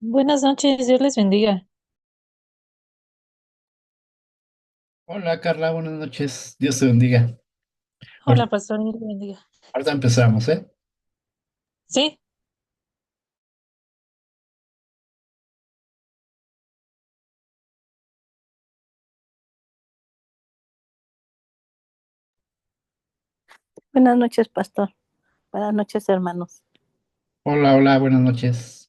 Buenas noches, Dios les bendiga. Hola Carla, buenas noches. Dios te bendiga. Hola, Ahorita, pastor, Dios le bendiga. ahorita empezamos, ¿eh? Sí, Buenas noches, pastor. Buenas noches, hermanos. Hola, hola, buenas noches.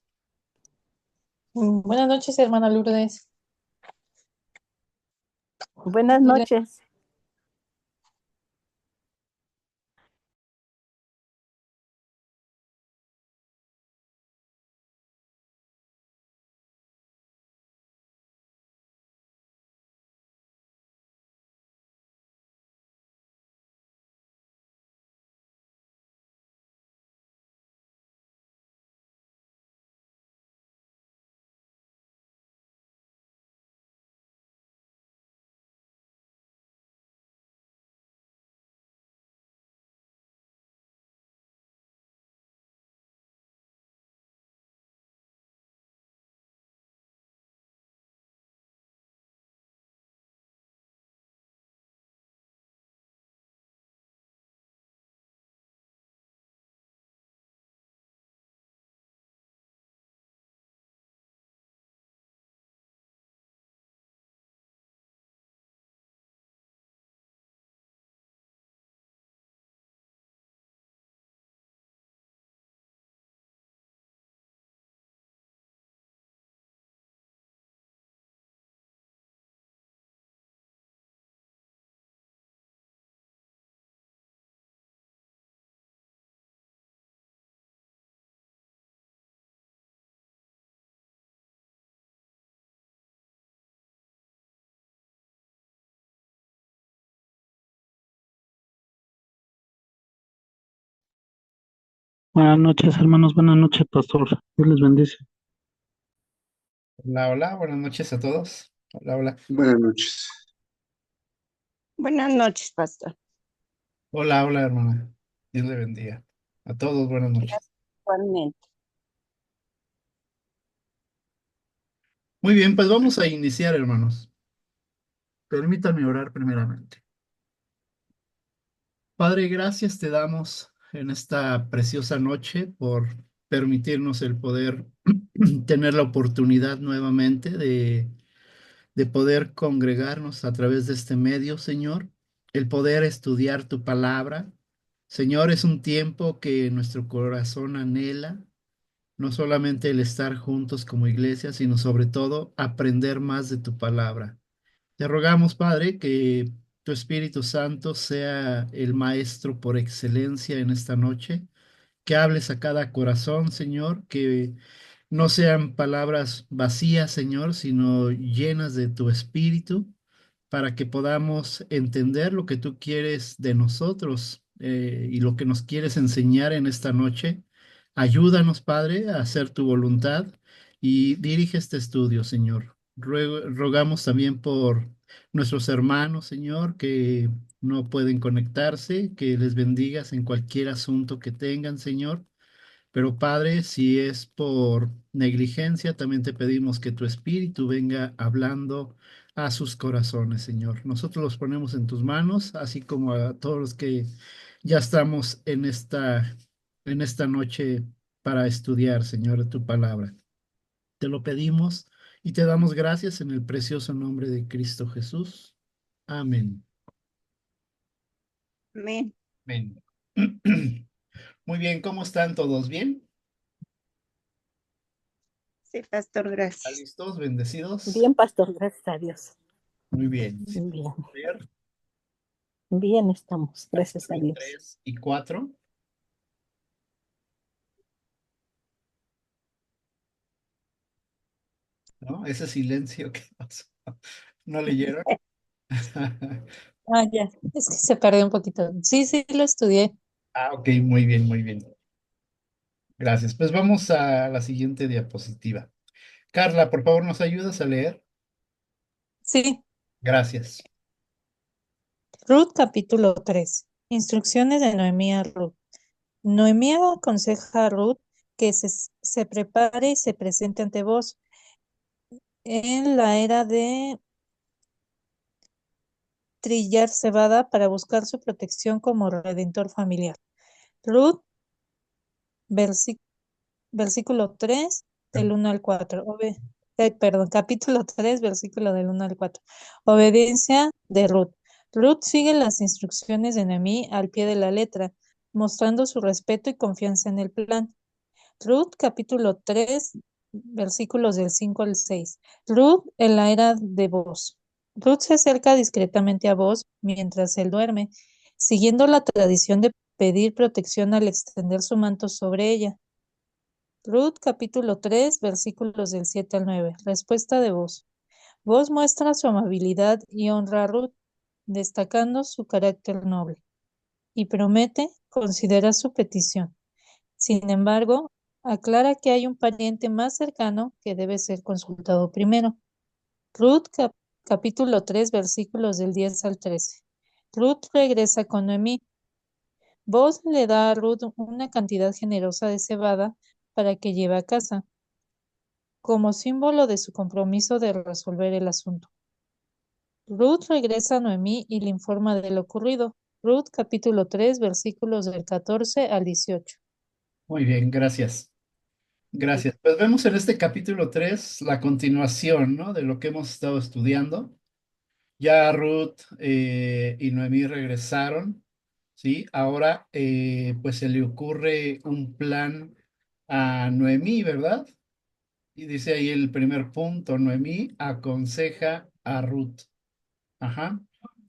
buenas noches, hermana Lourdes. Buenas Mire, noches. Buenas noches, hermanos. Buenas noches, pastor. Dios les bendice. Hola, hola, buenas noches a todos. Hola, hola. Buenas noches. Buenas noches, pastor. Hola, hola, hermana. Dios le bendiga. A todos, buenas noches. Igualmente. Muy bien, pues vamos a iniciar, hermanos. Permítanme orar primeramente. Padre, gracias te damos en esta preciosa noche por permitirnos el poder tener la oportunidad nuevamente de poder congregarnos a través de este medio, Señor, el poder estudiar tu palabra. Señor, es un tiempo que nuestro corazón anhela, no solamente el estar juntos como iglesia, sino sobre todo aprender más de tu palabra. Te rogamos, Padre, que tu Espíritu Santo sea el maestro por excelencia en esta noche, que hables a cada corazón, Señor, que no sean palabras vacías, Señor, sino llenas de tu espíritu, para que podamos entender lo que tú quieres de nosotros y lo que nos quieres enseñar en esta noche. Ayúdanos, Padre, a hacer tu voluntad y dirige este estudio, Señor. Rogamos también por nuestros hermanos, Señor, que no pueden conectarse, que les bendigas en cualquier asunto que tengan, Señor. Pero Padre, si es por negligencia, también te pedimos que tu Espíritu venga hablando a sus corazones, Señor. Nosotros los ponemos en tus manos, así como a todos los que ya estamos en esta noche para estudiar, Señor, tu palabra. Te lo pedimos y te damos gracias en el precioso nombre de Cristo Jesús. Amén. Amén. Amén. Muy bien, ¿cómo están todos? ¿Bien? Sí, pastor, ¿Están gracias. listos? ¿Bendecidos? Bien, pastor, gracias a Dios. Muy bien. Si Bien, podemos ver, bien estamos, gracias a capítulo Dios. 3 y 4, ¿no? Ese silencio que pasó. ¿No leyeron? ya, es que se perdió un poquito. Sí, sí, lo estudié. Ah, ok, muy bien, muy bien. Gracias. Pues vamos a la siguiente diapositiva. Carla, por favor, ¿nos ayudas a leer? Sí, Gracias. Ruth capítulo 3. Instrucciones de Noemí a Ruth. Noemí aconseja a Ruth que se prepare y se presente ante vos en la era de trillar cebada para buscar su protección como redentor familiar. Ruth, versi- versículo 3, del 1 al 4. Perdón, capítulo 3, versículo del 1 al 4. Obediencia de Ruth. Ruth sigue las instrucciones de Noemí al pie de la letra, mostrando su respeto y confianza en el plan. Ruth, capítulo 3, versículos del 5 al 6. Ruth en la era de Boz. Ruth se acerca discretamente a Boz mientras él duerme, siguiendo la tradición de pedir protección al extender su manto sobre ella. Ruth, capítulo 3, versículos del 7 al 9. Respuesta de Boz. Boz muestra su amabilidad y honra a Ruth, destacando su carácter noble, y promete considerar su petición. Sin embargo, aclara que hay un pariente más cercano que debe ser consultado primero. Ruth, capítulo 3, versículos del 10 al 13. Ruth regresa con Noemí. Boz le da a Ruth una cantidad generosa de cebada para que lleve a casa, como símbolo de su compromiso de resolver el asunto. Ruth regresa a Noemí y le informa de lo ocurrido. Ruth, capítulo 3, versículos del 14 al 18. Muy bien, gracias. Gracias. Pues vemos en este capítulo 3 la continuación, ¿no? De lo que hemos estado estudiando. Ya Ruth y Noemí regresaron, ¿sí? Ahora pues se le ocurre un plan a Noemí, ¿verdad? Y dice ahí el primer punto, Noemí aconseja a Ruth. Ajá.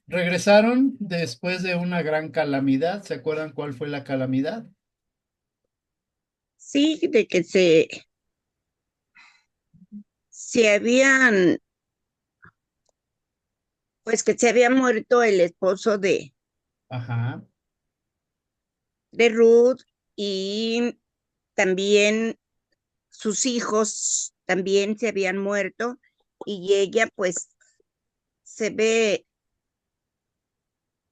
Regresaron después de una gran calamidad. ¿Se acuerdan cuál fue la calamidad? Sí, de que se habían, pues que se había muerto el esposo Ajá, de Ruth y también sus hijos también se habían muerto y ella pues se ve,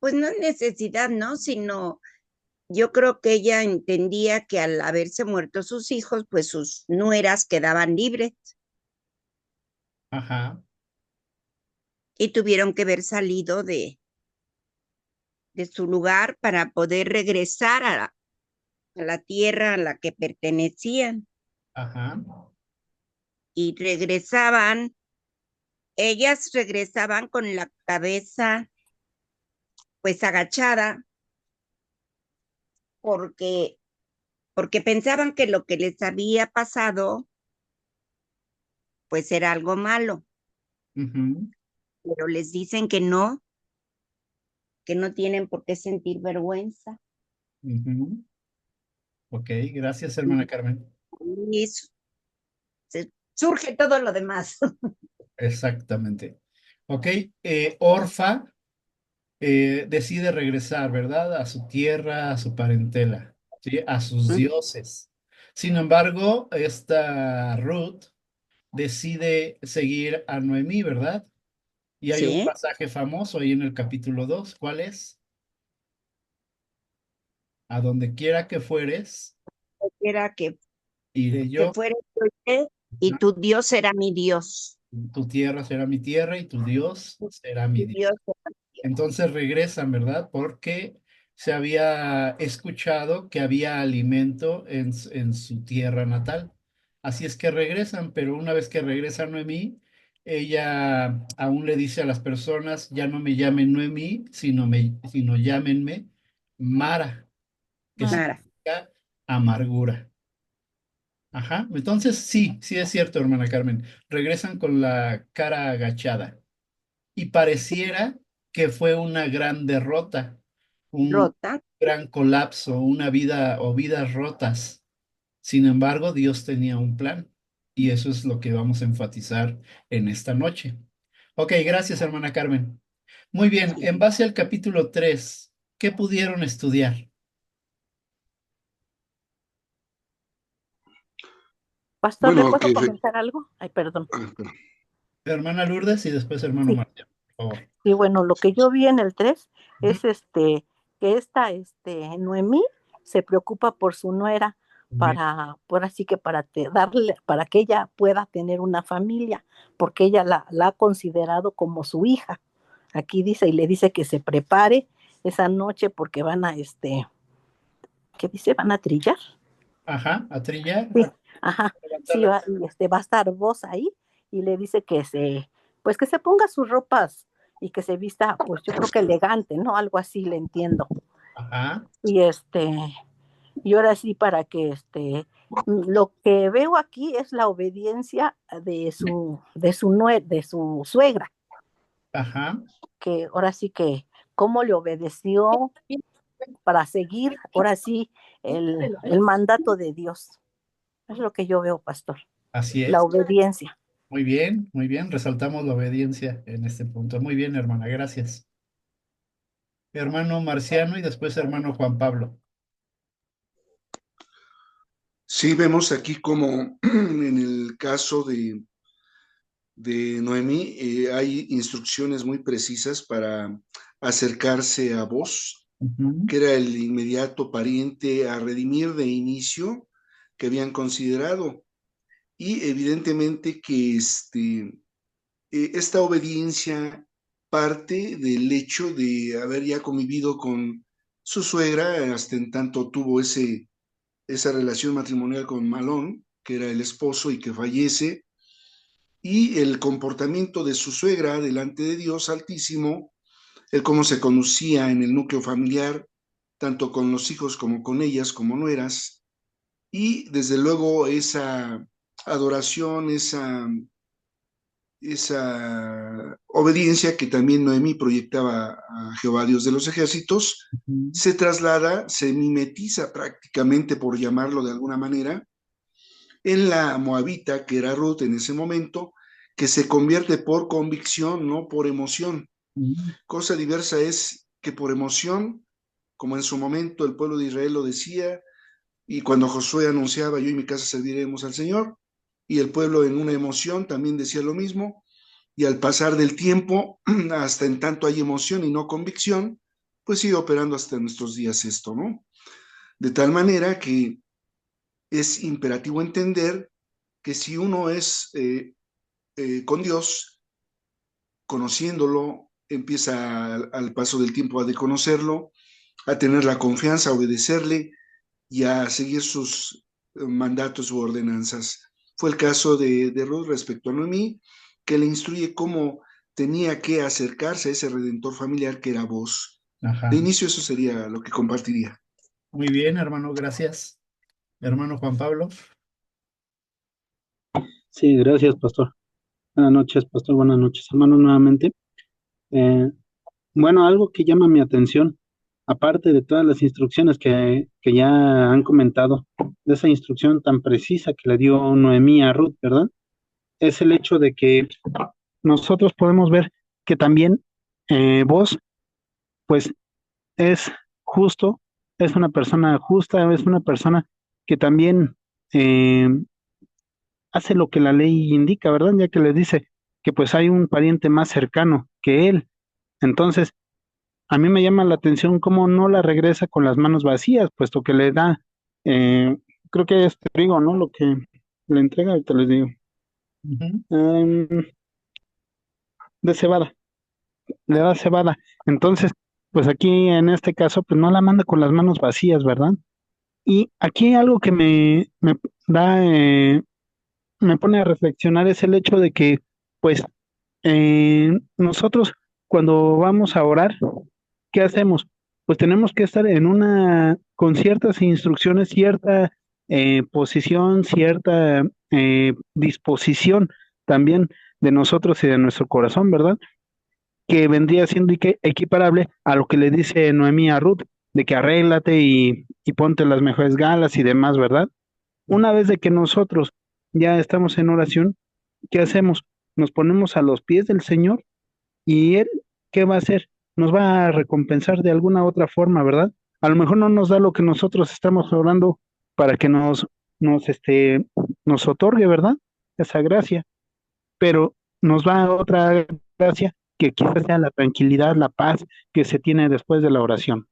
pues no en necesidad, ¿no? Sino yo creo que ella entendía que al haberse muerto sus hijos, pues sus nueras quedaban libres ajá, y tuvieron que haber salido de su lugar para poder regresar a la tierra a la que pertenecían. ajá, Y regresaban, ellas regresaban con la cabeza pues agachada porque, porque pensaban que lo que les había pasado pues era algo malo, ujú, pero les dicen que no tienen por qué sentir vergüenza. ujú. Ok, gracias, hermana Carmen. Y surge todo lo demás. Exactamente. Ok, Orfa decide regresar, ¿verdad? A su tierra, a su parentela, ¿sí? A sus dioses. Sin embargo, esta Ruth decide seguir a Noemí, ¿verdad? Y hay un Sí, pasaje famoso ahí en el capítulo 2. ¿Cuál es? A donde quiera que fueres, era iré que yo. fuera y tu Dios era mi Dios. Tu tierra será mi tierra y tu Dios será mi Tu Dios. Dios era mi Dios. Entonces regresan, ¿verdad? Porque se había escuchado que había alimento en su tierra natal. Así es que regresan, pero una vez que regresa Noemí, ella aún le dice a las personas, ya no me llamen Noemí, sino llámenme Mara, que Mara. Mara. significa amargura. Ajá, entonces sí, sí es cierto, hermana Carmen. Regresan con la cara agachada y pareciera que fue una gran derrota, un Rota. gran colapso, una vida o vidas rotas. Sin embargo, Dios tenía un plan y eso es lo que vamos a enfatizar en esta noche. Ok, gracias, hermana Carmen. Muy bien, en base al capítulo 3, ¿qué pudieron estudiar? Pastor, ¿le Bueno, puedo que comentar algo? Ay, perdón. Hermana Lourdes y después hermano Sí, Martín, por favor. y bueno, lo que yo vi en el 3 es que esta Noemí se preocupa por su nuera, Bien. por así que darle, para que ella pueda tener una familia, porque ella la ha considerado como su hija. Aquí dice, y le dice que se prepare esa noche porque van a, ¿qué dice? ¿Van a trillar? Ajá, a trillar, Sí, a ajá, levantar sí, la... va a estar vos ahí y le dice pues que se ponga sus ropas y que se vista, pues yo creo que elegante, ¿no? Algo así le entiendo. Ajá, Y y ahora sí para que lo que veo aquí es la obediencia de su suegra, ajá, que ahora sí que cómo le obedeció para seguir, ahora sí, el mandato de Dios. Es lo que yo veo, pastor, así la es. obediencia. Muy bien, resaltamos la obediencia en este punto. Muy bien, hermana, gracias. Hermano Marciano y después hermano Juan Pablo. Sí, vemos aquí como en el caso de Noemí hay instrucciones muy precisas para acercarse a vos, Ujú, que era el inmediato pariente a redimir de inicio que habían considerado. Y evidentemente que esta obediencia parte del hecho de haber ya convivido con su suegra, hasta en tanto tuvo esa relación matrimonial con Malón, que era el esposo y que fallece, y el comportamiento de su suegra delante de Dios Altísimo, el cómo se conducía en el núcleo familiar, tanto con los hijos como con ellas, como nueras, y desde luego esa adoración, esa obediencia que también Noemí proyectaba a Jehová Dios de los ejércitos, ujú, se traslada, se mimetiza prácticamente, por llamarlo de alguna manera, en la moabita, que era Ruth en ese momento, que se convierte por convicción, no por emoción. ujú, Cosa diversa es que por emoción, como en su momento el pueblo de Israel lo decía, y cuando Josué anunciaba, yo y mi casa serviremos al Señor, y el pueblo en una emoción también decía lo mismo, y al pasar del tiempo, hasta en tanto hay emoción y no convicción, pues sigue operando hasta nuestros días esto, ¿no? De tal manera que es imperativo entender que si uno es con Dios, conociéndolo, empieza al paso del tiempo a de conocerlo, a tener la confianza, a obedecerle y a seguir sus mandatos u ordenanzas. Fue el caso de Ruth respecto a Noemí, que le instruye cómo tenía que acercarse a ese redentor familiar que era vos. De ajá. inicio eso sería lo que compartiría. Muy bien, hermano, gracias. Hermano Juan Pablo. Sí, gracias, pastor. Buenas noches, pastor. Buenas noches, hermano, nuevamente. Eh, bueno, algo que llama mi atención, aparte de todas las instrucciones que ya han comentado, de esa instrucción tan precisa que le dio Noemí a Ruth, ¿verdad? Es el hecho de que nosotros podemos ver que también vos, pues, es justo, es una persona justa, es una persona que también eh, hace lo que la ley indica, ¿verdad? Ya que le dice que pues hay un pariente más cercano que él. Entonces, a mí me llama la atención cómo no la regresa con las manos vacías, puesto que le da, eh, creo que es trigo, ¿no? Lo que le entrega, ahorita les digo, Ujú, em, de cebada, le da cebada. Entonces, pues aquí en este caso, pues no la manda con las manos vacías, ¿verdad? Y aquí algo que me da, me pone a reflexionar es el hecho de que, pues, nosotros cuando vamos a orar, ¿qué hacemos? Pues tenemos que estar con ciertas instrucciones, cierta posición, cierta disposición también de nosotros y de nuestro corazón, ¿verdad? Que vendría siendo equiparable a lo que le dice Noemí a Ruth, de que arréglate y ponte las mejores galas y demás, ¿verdad? Una vez de que nosotros ya estamos en oración, ¿qué hacemos? Nos ponemos a los pies del Señor y Él, ¿qué va a hacer? Nos va a recompensar de alguna otra forma, ¿verdad? A lo mejor no nos da lo que nosotros estamos orando para que nos otorgue, ¿verdad? Esa gracia, pero nos da otra gracia que quizás sea la tranquilidad, la paz que se tiene después de la oración,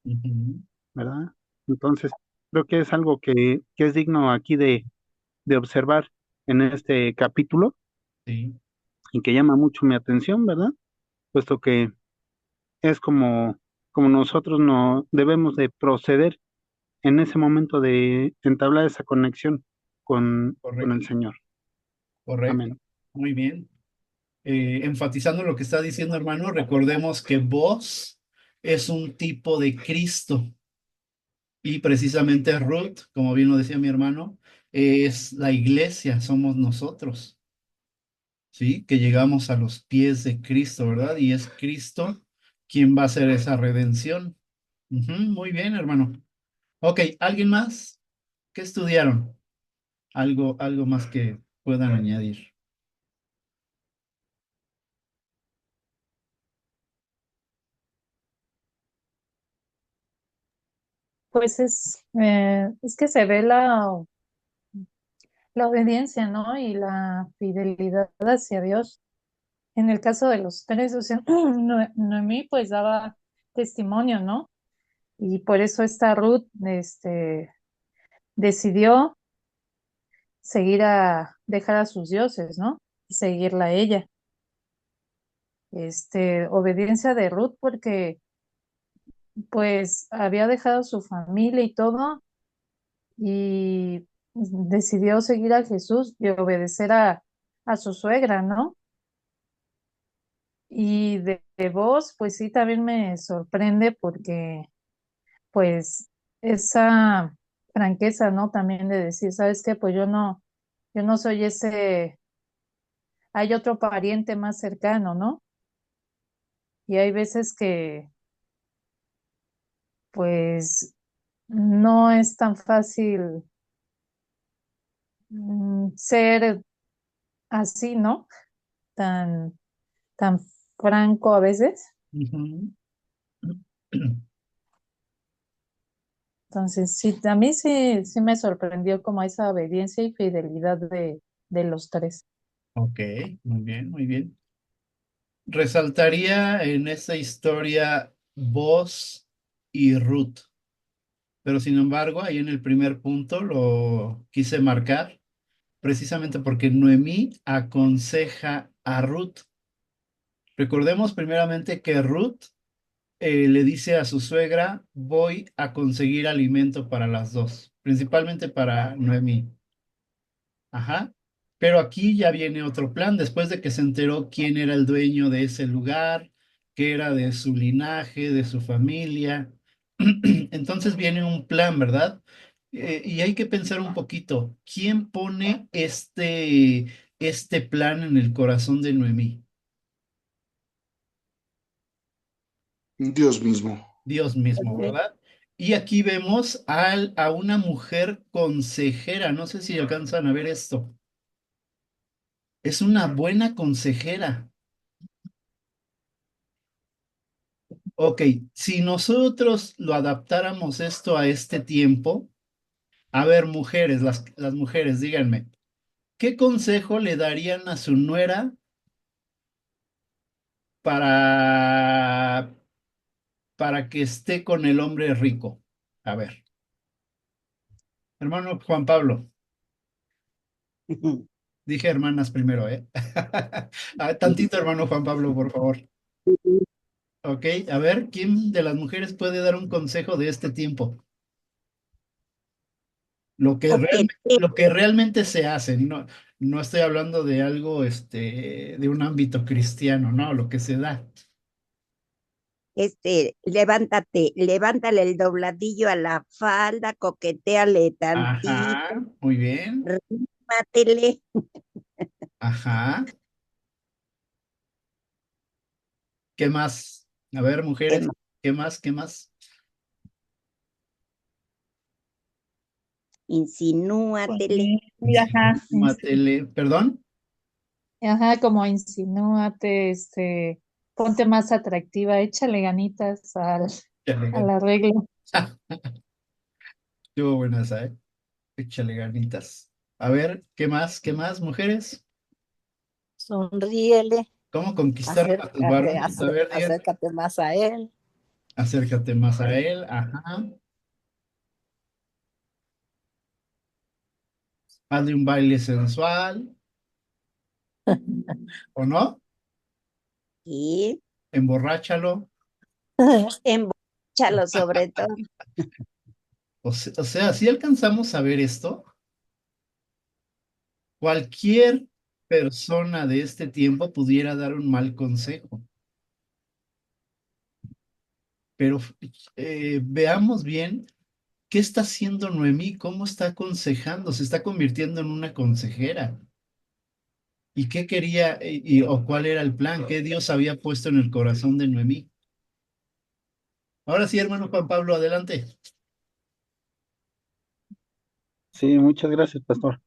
ujú. ¿verdad? Entonces, Creo que es algo que es digno aquí de observar en este capítulo Sí, y que llama mucho mi atención, ¿verdad? Puesto que es como nosotros no debemos de proceder en ese momento de entablar esa conexión con el correcto, Señor. correcto. Amén. Muy bien. Enfatizando lo que está diciendo, hermano, recordemos que vos es un tipo de Cristo y precisamente Ruth, como bien lo decía mi hermano, es la iglesia, somos nosotros, ¿sí? Que llegamos a los pies de Cristo, ¿verdad? Y es Cristo quien va a hacer esa redención. Ujú, muy bien, hermano. Ok, ¿alguien más? ¿Qué estudiaron? Algo más que puedan añadir. Pues es que se ve la obediencia, ¿no? Y la fidelidad hacia Dios. En el caso de los tres, o sea, Noemí pues daba testimonio, ¿no? Y por eso esta Ruth, decidió dejar a sus dioses, ¿no? Y seguirla a ella. Obediencia de Ruth porque pues había dejado su familia y todo y decidió seguir a Jesús y obedecer a su suegra, ¿no? Y de vos, pues sí, también me sorprende porque pues esa franqueza, ¿no? También de decir, ¿sabes qué? Pues yo no soy hay otro pariente más cercano, ¿no? Y hay veces que pues no es tan fácil ser así, ¿no? Tan, tan franco a veces. Ujú. Entonces, sí, a mí sí me sorprendió como esa obediencia y fidelidad de los tres. Ok, muy bien, muy bien. Resaltaría en esta historia Boz y Ruth, pero sin embargo, ahí en el primer punto lo quise marcar precisamente porque Noemí aconseja a Ruth. Recordemos primeramente que Ruth le dice a su suegra, voy a conseguir alimento para las dos, principalmente para Noemí. Ajá. Pero aquí ya viene otro plan, después de que se enteró quién era el dueño de ese lugar, que era de su linaje, de su familia. Entonces viene un plan, ¿verdad? Y hay que pensar un poquito, ¿quién pone este plan en el corazón de Noemí? Dios mismo. Dios mismo, Ok. ¿verdad? Y aquí vemos a una mujer consejera, no sé si alcanzan a ver esto. Es una buena consejera. Ok, si nosotros lo adaptáramos esto a este tiempo, a ver, mujeres, las mujeres, díganme, ¿qué consejo le darían a su nuera para, para que esté con el hombre rico? A ver, hermano Juan Pablo, dije hermanas primero, ¿eh? Tantito, hermano Juan Pablo, por favor. Ok, a ver, ¿quién de las mujeres puede dar un consejo de este tiempo? Ok, Lo que realmente se hace, no, no estoy hablando de algo, de un ámbito cristiano, no, lo que se da. levántale el dobladillo a la falda, coqueteale tantito, Ajá, muy bien. rímatele, Ajá. ¿Qué más? A ver, ¿qué mujeres, más? ¿qué más? ¿Qué más? Pues Insinúatele. sí, sí, ajá, Matele, perdón. ajá, como insinúate, ponte más atractiva, échale ganitas Échale al ganas. arreglo. Estuvo buena esa, ¿eh? Échale ganitas. A ver, ¿qué más? ¿Qué más, mujeres? Sonríele, ¿Cómo conquistar a tus varones? A ver, digan, acércate más a él. acércate más a él. Ajá. hazle un baile sensual, ¿o no? Y Emborráchalo. embóchalo sobre todo. O sea, si alcanzamos a ver esto, cualquier persona de este tiempo pudiera dar un mal consejo. Pero veamos bien qué está haciendo Noemí, cómo está aconsejando, se está convirtiendo en una consejera. ¿Y qué quería o cuál era el plan? ¿Qué Dios había puesto en el corazón de Noemí? Ahora sí, hermano Juan Pablo, adelante. Sí, muchas gracias, pastor.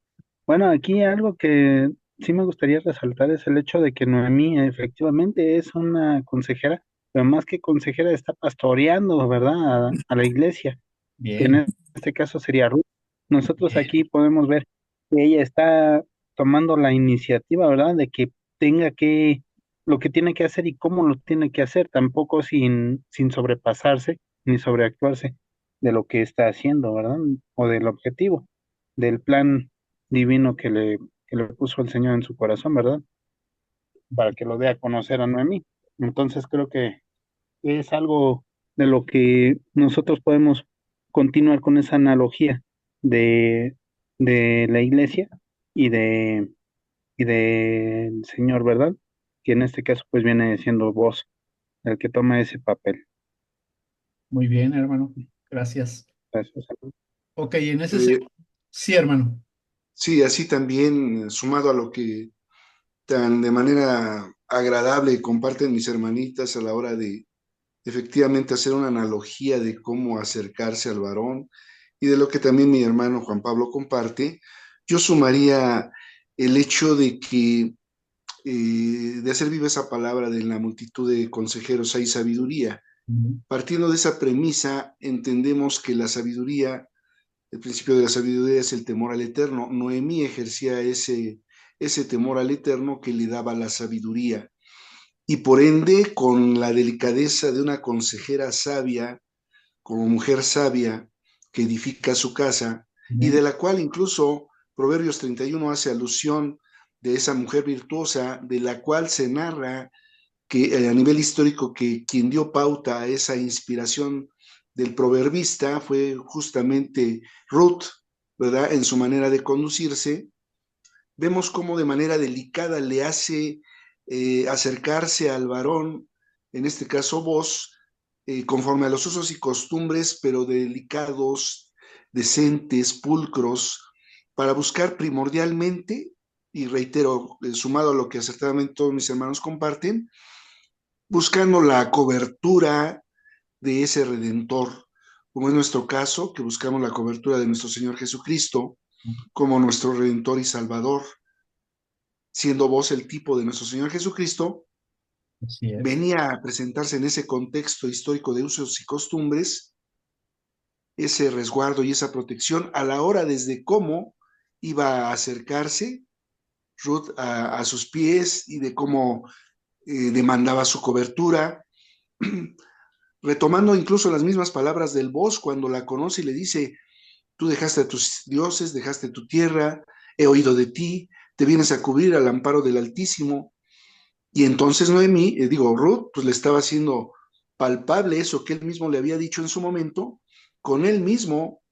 Bueno, aquí algo que sí me gustaría resaltar es el hecho de que Noemí efectivamente es una consejera, pero más que consejera está pastoreando, ¿verdad? A la iglesia, que Bien, en este caso sería Ruth. Nosotros bien, aquí podemos ver que ella está tomando la iniciativa, ¿verdad? De que tenga que, lo que tiene que hacer y cómo lo tiene que hacer, tampoco sin sobrepasarse ni sobreactuarse de lo que está haciendo, ¿verdad? O del objetivo, del plan divino que le puso el Señor en su corazón, ¿verdad? Para que lo dé a conocer a Noemí. Entonces creo que es algo de lo que nosotros podemos continuar con esa analogía de, de la iglesia y y del Señor, ¿verdad? Que en este caso pues viene siendo vos el que toma ese papel. muy bien, hermano. Gracias. Gracias. Ok, en ese Eh, sí, hermano. sí, así también, sumado a lo que tan de manera agradable comparten mis hermanitas a la hora de efectivamente hacer una analogía de cómo acercarse al varón y de lo que también mi hermano Juan Pablo comparte, yo sumaría el hecho de que de hacer viva esa palabra de en la multitud de consejeros hay sabiduría. Ujú. Partiendo de esa premisa, entendemos que la sabiduría, el principio de la sabiduría es el temor al eterno. Noemí ejercía ese temor al eterno que le daba la sabiduría. Y por ende, con la delicadeza de una consejera sabia, como mujer sabia, que edifica su casa, y de Bien. la cual incluso Proverbios 31 hace alusión de esa mujer virtuosa, de la cual se narra que a nivel histórico que quien dio pauta a esa inspiración del proverbista fue justamente Ruth, ¿verdad? En su manera de conducirse, vemos cómo de manera delicada le hace acercarse al varón, en este caso vos, conforme a los usos y costumbres, pero delicados, decentes, pulcros, para buscar primordialmente, y reitero, sumado a lo que acertadamente todos mis hermanos comparten, buscando la cobertura de ese redentor, como es nuestro caso, que buscamos la cobertura de nuestro Señor Jesucristo como nuestro redentor y salvador, siendo vos el tipo de nuestro Señor Jesucristo, Así es. venía a presentarse en ese contexto histórico de usos y costumbres, ese resguardo y esa protección a la hora desde cómo iba a acercarse Ruth a sus pies y de cómo demandaba su cobertura, retomando incluso las mismas palabras del vos cuando la conoce y le dice, tú dejaste a tus dioses, dejaste tu tierra, he oído de ti, te vienes a cubrir al amparo del Altísimo. Y entonces Noemí, Ruth, pues le estaba haciendo palpable eso que él mismo le había dicho en su momento, con él mismo,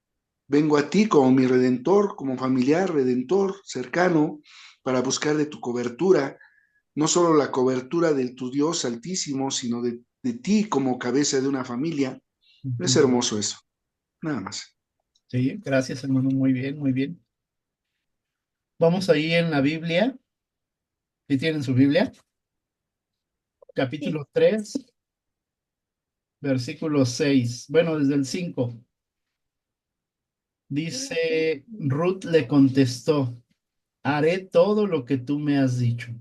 vengo a ti como mi redentor, como familiar, redentor, cercano, para buscar de tu cobertura, no solo la cobertura de tu Dios altísimo, sino de ti como cabeza de una familia. Es Ujú. hermoso eso, nada más. Sí, gracias, hermano. Muy bien, muy bien. Vamos ahí en la Biblia. ¿Sí tienen su Biblia? Sí. Capítulo 3, versículo 6. Bueno, desde el 5. Dice, Ruth le contestó, haré todo lo que tú me has dicho.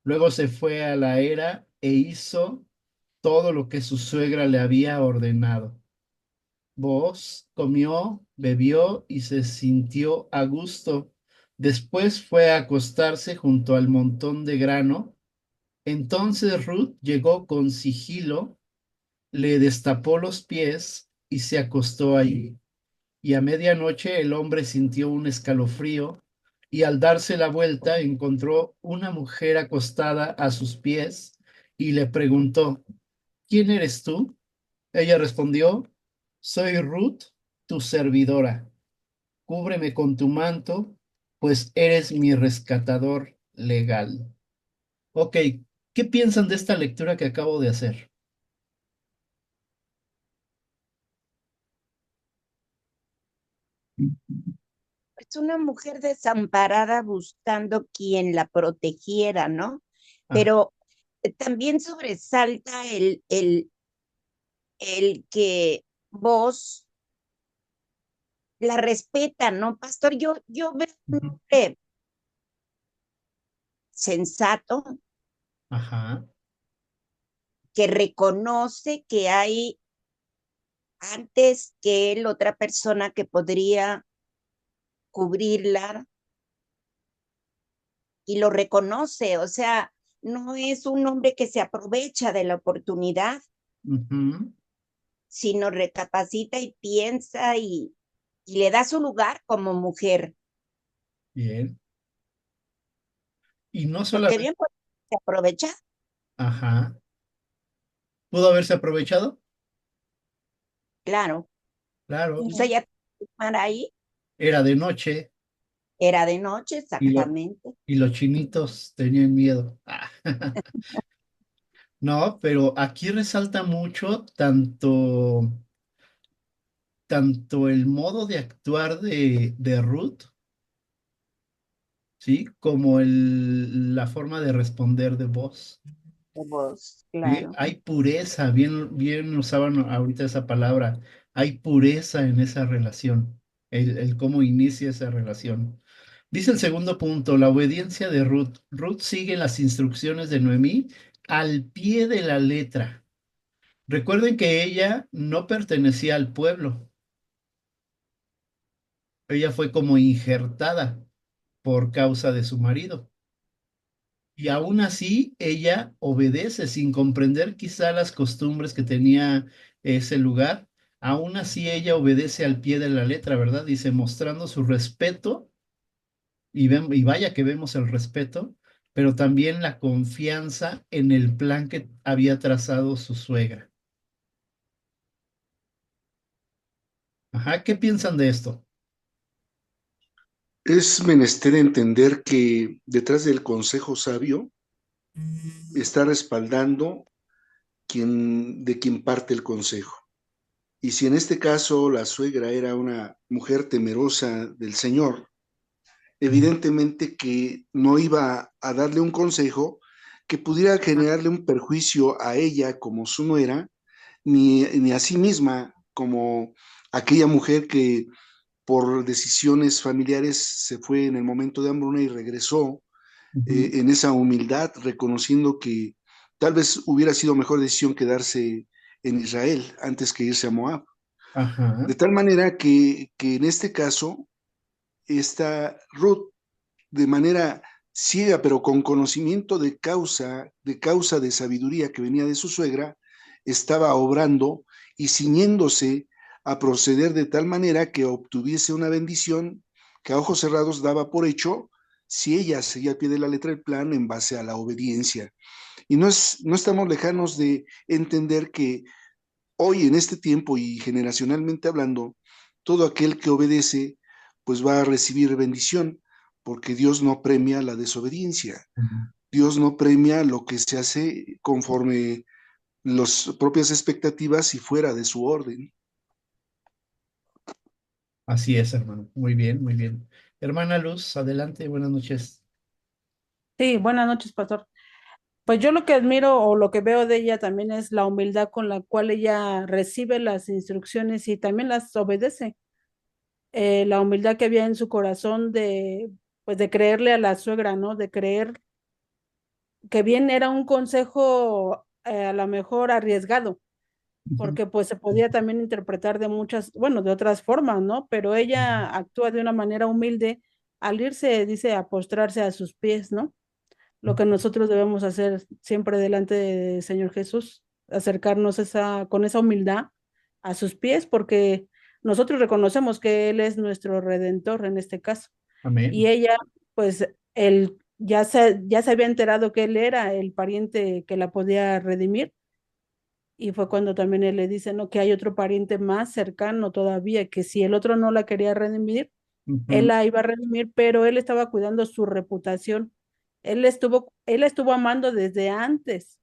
Luego se fue a la era e hizo todo lo que su suegra le había ordenado. Booz comió, bebió y se sintió a gusto. Después fue a acostarse junto al montón de grano. Entonces Ruth llegó con sigilo, le destapó los pies y se acostó allí. y a medianoche el hombre sintió un escalofrío y al darse la vuelta encontró una mujer acostada a sus pies y le preguntó, ¿quién eres tú? Ella respondió, soy Ruth, tu servidora. Cúbreme con tu manto, pues eres mi rescatador legal. Ok, ¿qué piensan de esta lectura que acabo de hacer? Es una mujer desamparada buscando quien la protegiera, ¿no? Ah, Pero también sobresalta el que vos la respeta, ¿no, pastor? Yo veo un ujú, hombre sensato ajá, que reconoce que hay antes que él otra persona que podría cubrirla y lo reconoce, o sea, no es un hombre que se aprovecha de la oportunidad, ujú, sino recapacita y piensa y le da su lugar como mujer, bien. Y no porque solamente, bien pues, se aprovecha, ajá, ¿pudo haberse aprovechado? claro, Claro, o sea, ya ahí era de noche era de noche y, exactamente. y los chinitos tenían miedo. Ah, no, pero aquí resalta mucho tanto el modo de actuar de Ruth, ¿sí? Como la forma de responder de voz. De voz, ¿Sí? claro. Hay pureza, bien, bien usaban ahorita esa palabra, hay pureza en esa relación, el cómo inicia esa relación. Dice el segundo punto, la obediencia de Ruth. Ruth sigue las instrucciones de Noemí al pie de la letra. Recuerden que ella no pertenecía al pueblo, ella fue como injertada por causa de su marido. Y aún así, ella obedece sin comprender quizá las costumbres que tenía ese lugar. Aún así, ella obedece al pie de la letra, ¿verdad? Dice, mostrando su respeto, y vaya que vemos el respeto, pero también la confianza en el plan que había trazado su suegra. Ajá, ¿qué piensan de esto? Es menester entender que detrás del consejo sabio está respaldando de quien parte el consejo. Y si en este caso la suegra era una mujer temerosa del Señor, evidentemente que no iba a darle un consejo que pudiera generarle un perjuicio a ella como su nuera, ni a sí misma como aquella mujer que por decisiones familiares se fue en el momento de hambruna y regresó Ujú. en esa humildad, reconociendo que tal vez hubiera sido mejor decisión quedarse en Israel antes que irse a Moab. Ajá. De tal manera que en este caso, esta Ruth, de manera ciega, pero con conocimiento de causa de sabiduría que venía de su suegra, estaba obrando y ciñéndose a proceder de tal manera que obtuviese una bendición que a ojos cerrados daba por hecho si ella seguía al pie de la letra el plan en base a la obediencia. Y no estamos lejanos de entender que hoy en este tiempo y generacionalmente hablando, todo aquel que obedece pues va a recibir bendición, porque Dios no premia la desobediencia. Dios no premia lo que se hace conforme las propias expectativas y fuera de su orden. Así es, hermano. Muy bien, muy bien. Hermana Luz, adelante, buenas noches. Sí, buenas noches, pastor. Pues yo lo que admiro o lo que veo de ella también es la humildad con la cual ella recibe las instrucciones y también las obedece. La humildad que había en su corazón de, pues de creerle a la suegra, ¿no? De creer que bien era un consejo a lo mejor arriesgado, Ujú. porque pues se podía también interpretar de muchas, bueno, de otras formas, ¿no? Pero ella actúa de una manera humilde al irse, dice, a postrarse a sus pies, ¿no? Lo que nosotros debemos hacer siempre delante del Señor Jesús, acercarnos con esa humildad a sus pies, porque nosotros reconocemos que Él es nuestro redentor en este caso. Amén. Y ella, pues, él ya se había enterado que él era el pariente que la podía redimir. Y fue cuando también él le dice, no, que hay otro pariente más cercano todavía, que si el otro no la quería redimir, él Ujú. la iba a redimir, pero él estaba cuidando su reputación. Él la estuvo amando desde antes.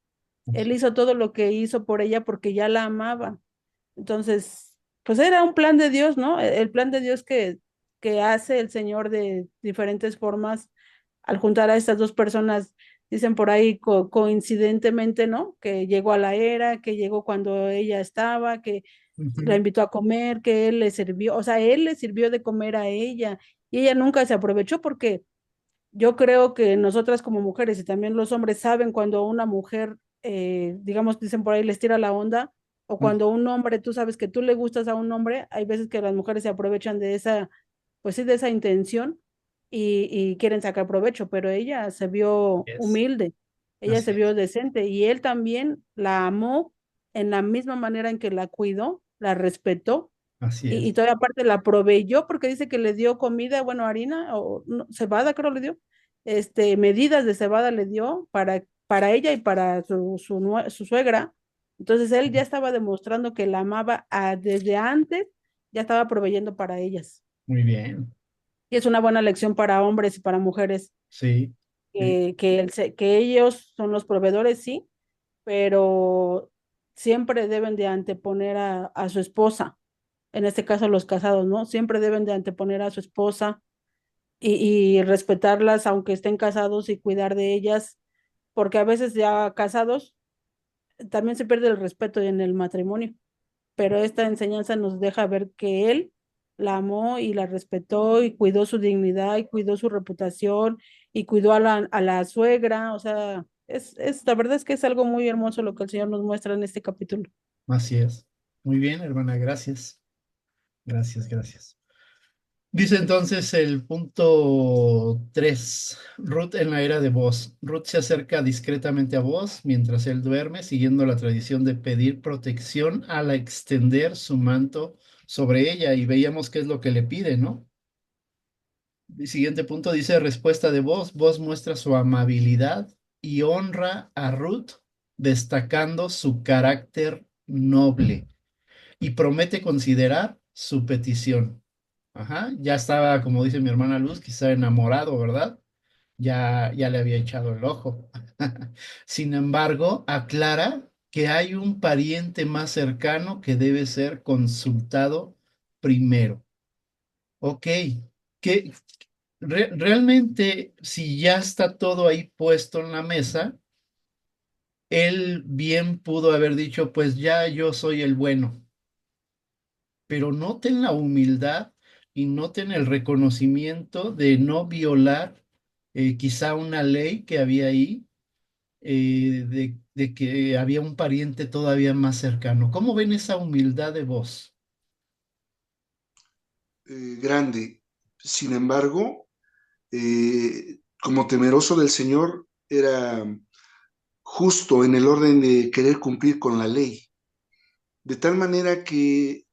Él hizo todo lo que hizo por ella porque ya la amaba. Entonces, pues era un plan de Dios, ¿no? El plan de Dios que hace el Señor de diferentes formas al juntar a estas dos personas, dicen por ahí coincidentemente, ¿no? Que llegó a la era, que llegó cuando ella estaba, que la Ujú. invitó a comer, que él le sirvió, o sea, él le sirvió de comer a ella y ella nunca se aprovechó porque yo creo que nosotras como mujeres y también los hombres saben cuando una mujer, digamos, dicen por ahí, les tira la onda, o cuando un hombre, tú sabes que tú le gustas a un hombre, hay veces que las mujeres se aprovechan de esa, pues sí, de esa intención y quieren sacar provecho, pero ella se vio Es. humilde, ella Así se vio es. decente y él también la amó en la misma manera en que la cuidó, la respetó Así y es. todavía aparte la proveyó porque dice que le dio comida, bueno, harina o no, cebada creo le dio, medidas de cebada le dio para ella y para su suegra. Entonces él ya estaba demostrando que la amaba desde antes, ya estaba proveyendo para ellas. Muy bien. Y es una buena lección para hombres y para mujeres, Sí, sí. que ellos son los proveedores, sí, pero siempre deben de anteponer a su esposa, en este caso los casados, ¿no? Siempre deben de anteponer a su esposa y respetarlas aunque estén casados y cuidar de ellas, porque a veces ya casados también se pierde el respeto en el matrimonio, pero esta enseñanza nos deja ver que él la amó y la respetó y cuidó su dignidad y cuidó su reputación y cuidó a la suegra, o sea, la verdad es que es algo muy hermoso lo que el Señor nos muestra en este capítulo. Así es. Muy bien, hermana, gracias. Gracias, gracias. Dice entonces el punto 3. Ruth en la era de Boz. Ruth se acerca discretamente a Boz mientras él duerme, siguiendo la tradición de pedir protección al extender su manto sobre ella. Y veíamos qué es lo que le pide, ¿no? El siguiente punto dice respuesta de Boz. Boz muestra su amabilidad y honra a Ruth, destacando su carácter noble y promete considerar su petición. Ajá, ya estaba, como dice mi hermana Luz, quizá enamorado, ¿verdad? Ya le había echado el ojo. Sin embargo, aclara que hay un pariente más cercano que debe ser consultado primero. Ok, que realmente si ya está todo ahí puesto en la mesa, él bien pudo haber dicho, pues ya yo soy el bueno, pero noten la humildad y noten el reconocimiento de no violar quizá una ley que había ahí, de que había un pariente todavía más cercano. ¿Cómo ven esa humildad de voz? Grande. Sin embargo, como temeroso del Señor, era justo en el orden de querer cumplir con la ley. De tal manera que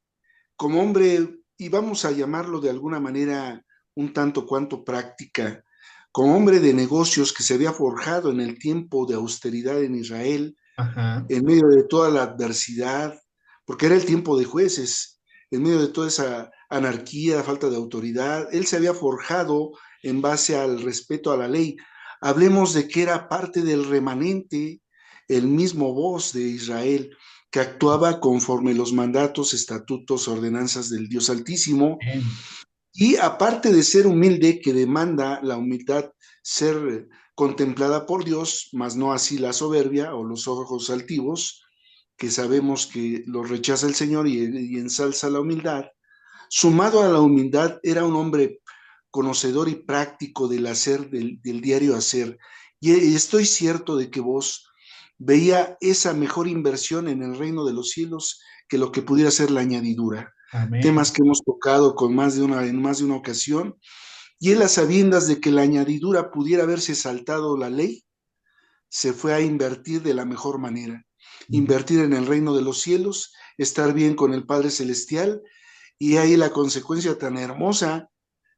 como hombre, y vamos a llamarlo de alguna manera un tanto cuanto práctica, como hombre de negocios que se había forjado en el tiempo de austeridad en Israel, Ajá. en medio de toda la adversidad, porque era el tiempo de jueces, en medio de toda esa anarquía, falta de autoridad, él se había forjado en base al respeto a la ley. Hablemos de que era parte del remanente, el mismo voz de Israel, que actuaba conforme los mandatos, estatutos, ordenanzas del Dios Altísimo, Bien. y aparte de ser humilde, que demanda la humildad ser contemplada por Dios, mas no así la soberbia o los ojos altivos, que sabemos que los rechaza el Señor y ensalza la humildad. Sumado a la humildad, era un hombre conocedor y práctico del hacer, del diario hacer. Y estoy cierto de que vos veía esa mejor inversión en el reino de los cielos que lo que pudiera ser la añadidura. Temas Amén. que hemos tocado en más de una ocasión, y él a sabiendas de que la añadidura pudiera haberse saltado la ley, se fue a invertir de la mejor manera, Ujú. invertir en el reino de los cielos, estar bien con el Padre Celestial Y ahí la consecuencia tan hermosa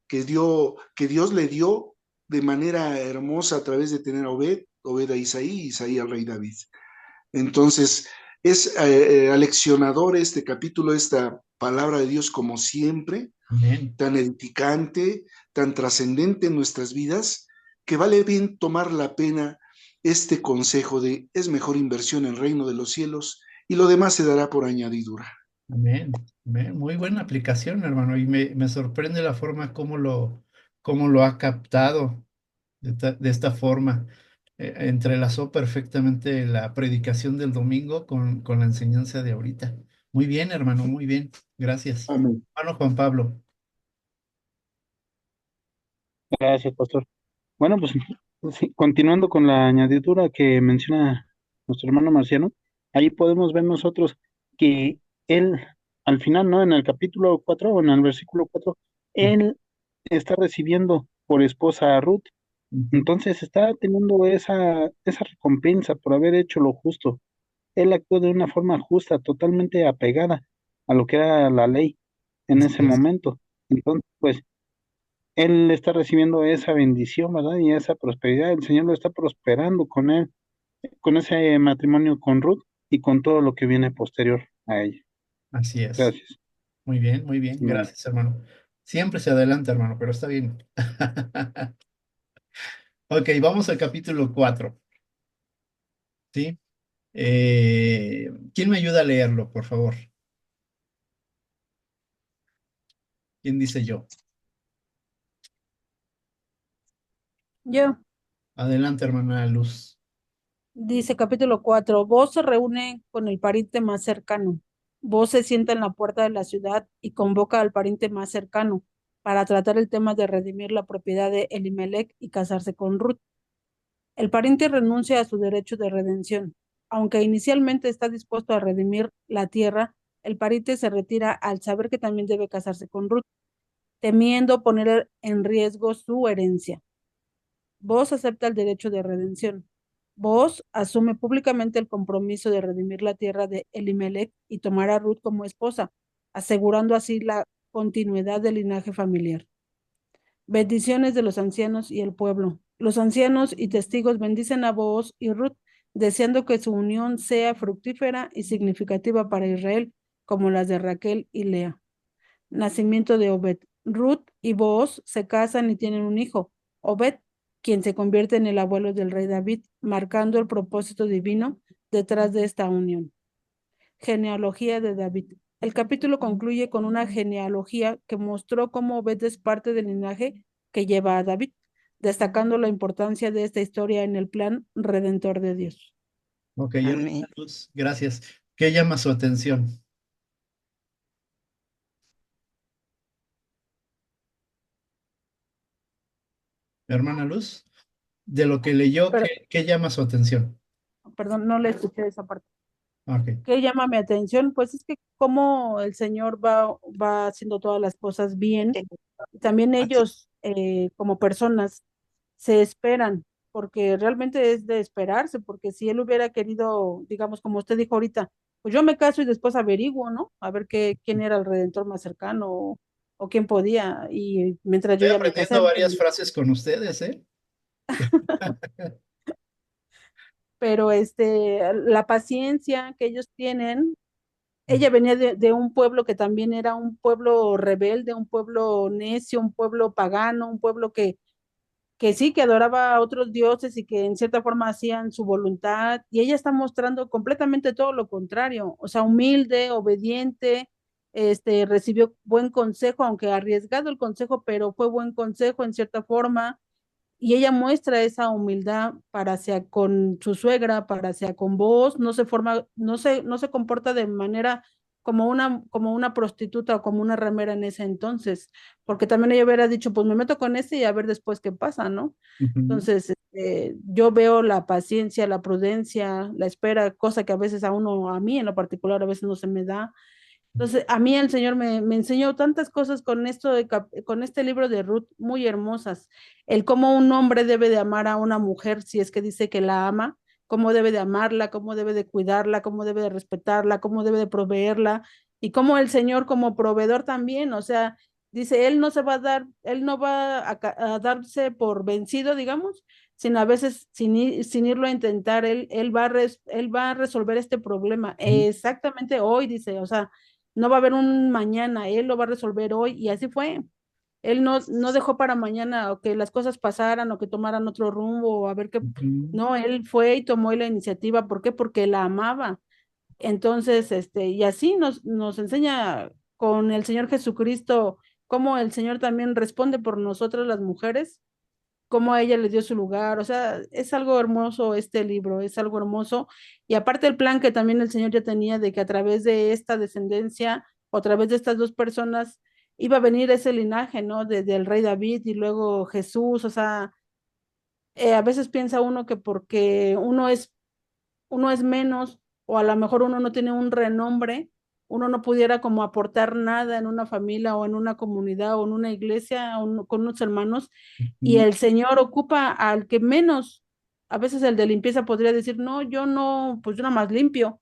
que Dios le dio de manera hermosa a través de tener a Obed, Obed a Isaí, Isaí al rey David. Entonces, es aleccionador este capítulo, esta palabra de Dios como siempre, Amén. tan edificante, tan trascendente en nuestras vidas, que vale bien tomar la pena este consejo de es mejor inversión en el reino de los cielos y lo demás se dará por añadidura. Amén. Amén. Muy buena aplicación, hermano. Y me sorprende la forma como lo ha captado de esta forma. Entrelazó perfectamente la predicación del domingo con la enseñanza de ahorita. Muy bien, hermano, muy bien. Gracias. Amén. Hermano Juan Pablo. Gracias, pastor. Bueno, pues sí, continuando con la añadidura que menciona nuestro hermano Marciano, ahí podemos ver nosotros que él, al final, ¿no? En el capítulo 4 o en el versículo 4 él está recibiendo por esposa a Ruth. Ujú. Entonces está teniendo esa recompensa por haber hecho lo justo. Él actuó de una forma justa, totalmente apegada a lo que era la ley en Así ese es. momento. Entonces, pues, él está recibiendo esa bendición, ¿verdad? Y esa prosperidad. El Señor lo está prosperando con él, con ese matrimonio con Ruth y con todo lo que viene posterior a ella. Así es. Gracias. Muy bien, muy bien. Amén. Gracias, hermano. Siempre se adelanta, hermano, pero está bien. Ok, vamos al capítulo 4. ¿Sí? ¿Quién me ayuda a leerlo, por favor? ¿Quién dice yo? Yo, Adelante, hermana Luz. dice capítulo 4, vos se reúne con el pariente más cercano. Vos se sienta en la puerta de la ciudad y convoca al pariente más cercano para tratar el tema de redimir la propiedad de Elimelech y casarse con Ruth. El pariente renuncia a su derecho de redención. Aunque inicialmente está dispuesto a redimir la tierra, el pariente se retira al saber que también debe casarse con Ruth, temiendo poner en riesgo su herencia. Vos acepta el derecho de redención. Vos asume públicamente el compromiso de redimir la tierra de Elimelech y tomar a Ruth como esposa, asegurando así la continuidad del linaje familiar. Bendiciones de los ancianos y el pueblo. Los ancianos y testigos bendicen a Booz y Ruth, deseando que su unión sea fructífera y significativa para Israel, como las de Raquel y Lea. Nacimiento de Obed. Ruth y Booz se casan y tienen un hijo, Obed, quien se convierte en el abuelo del rey David, marcando el propósito divino detrás de esta unión. Genealogía de David. El capítulo concluye con una genealogía que mostró cómo Obed es parte del linaje que lleva a David, destacando la importancia de esta historia en el plan redentor de Dios. Ok, Amén. hermana Luz, gracias. ¿Qué llama su atención? Hermana Luz, de lo que leyó, Pero, ¿qué llama su atención? perdón, no le escuché esa parte. Ok. ¿Qué llama mi atención? Pues es que cómo el Señor va haciendo todas las cosas bien. También ellos, como personas, se esperan, porque realmente es de esperarse, porque si él hubiera querido, digamos, como usted dijo ahorita, pues yo me caso y después averiguo, ¿no? A ver quién era el redentor más cercano o quién podía, y mientras yo Estoy ya me casé, aprendiendo varias frases con ustedes, ¿eh? pero la paciencia que ellos tienen, ella venía de un pueblo que también era un pueblo rebelde, un pueblo necio, un pueblo pagano, un pueblo que sí, que adoraba a otros dioses y que en cierta forma hacían su voluntad, y ella está mostrando completamente todo lo contrario, o sea, humilde, obediente, recibió buen consejo, aunque arriesgado el consejo, pero fue buen consejo en cierta forma, y ella muestra esa humildad para hacia con su suegra, para hacia con vos, no se comporta de manera como una prostituta o como una ramera en ese entonces, porque también ella hubiera dicho, pues me meto con este y a ver después qué pasa, ¿no? Ujú. Entonces, yo veo la paciencia, la prudencia, la espera, cosa que a veces a mí en lo particular, a veces no se me da. Entonces, a mí el Señor me enseñó tantas cosas con con este libro de Ruth, muy hermosas. El cómo un hombre debe de amar a una mujer si es que dice que la ama, cómo debe de amarla, cómo debe de cuidarla, cómo debe de respetarla, cómo debe de proveerla, y como el Señor como proveedor también, o sea, dice, Él no se va a dar, Él no va a darse por vencido, digamos, sino a veces sin irlo a intentar, él va a resolver este problema. Exactamente hoy, dice, o sea, no va a haber un mañana, Él lo va a resolver hoy, y así fue. Él no dejó para mañana o que las cosas pasaran o que tomaran otro rumbo o a ver qué. Ujú. No, él fue y tomó la iniciativa. ¿Por qué? Porque la amaba. Entonces, y así nos enseña con el Señor Jesucristo cómo el Señor también responde por nosotras las mujeres, cómo a ella le dio su lugar. O sea, es algo hermoso este libro, es algo hermoso. Y aparte el plan que también el Señor ya tenía de que a través de esta descendencia o a través de estas dos personas iba a venir ese linaje, ¿no? Del rey David y luego Jesús. O sea, a veces piensa uno que porque uno es menos o a lo mejor uno no tiene un renombre, uno no pudiera como aportar nada en una familia o en una comunidad o en una iglesia con unos hermanos, y Ujú. el Señor ocupa al que menos. A veces el de limpieza podría decir, no, yo no, pues yo nada más limpio,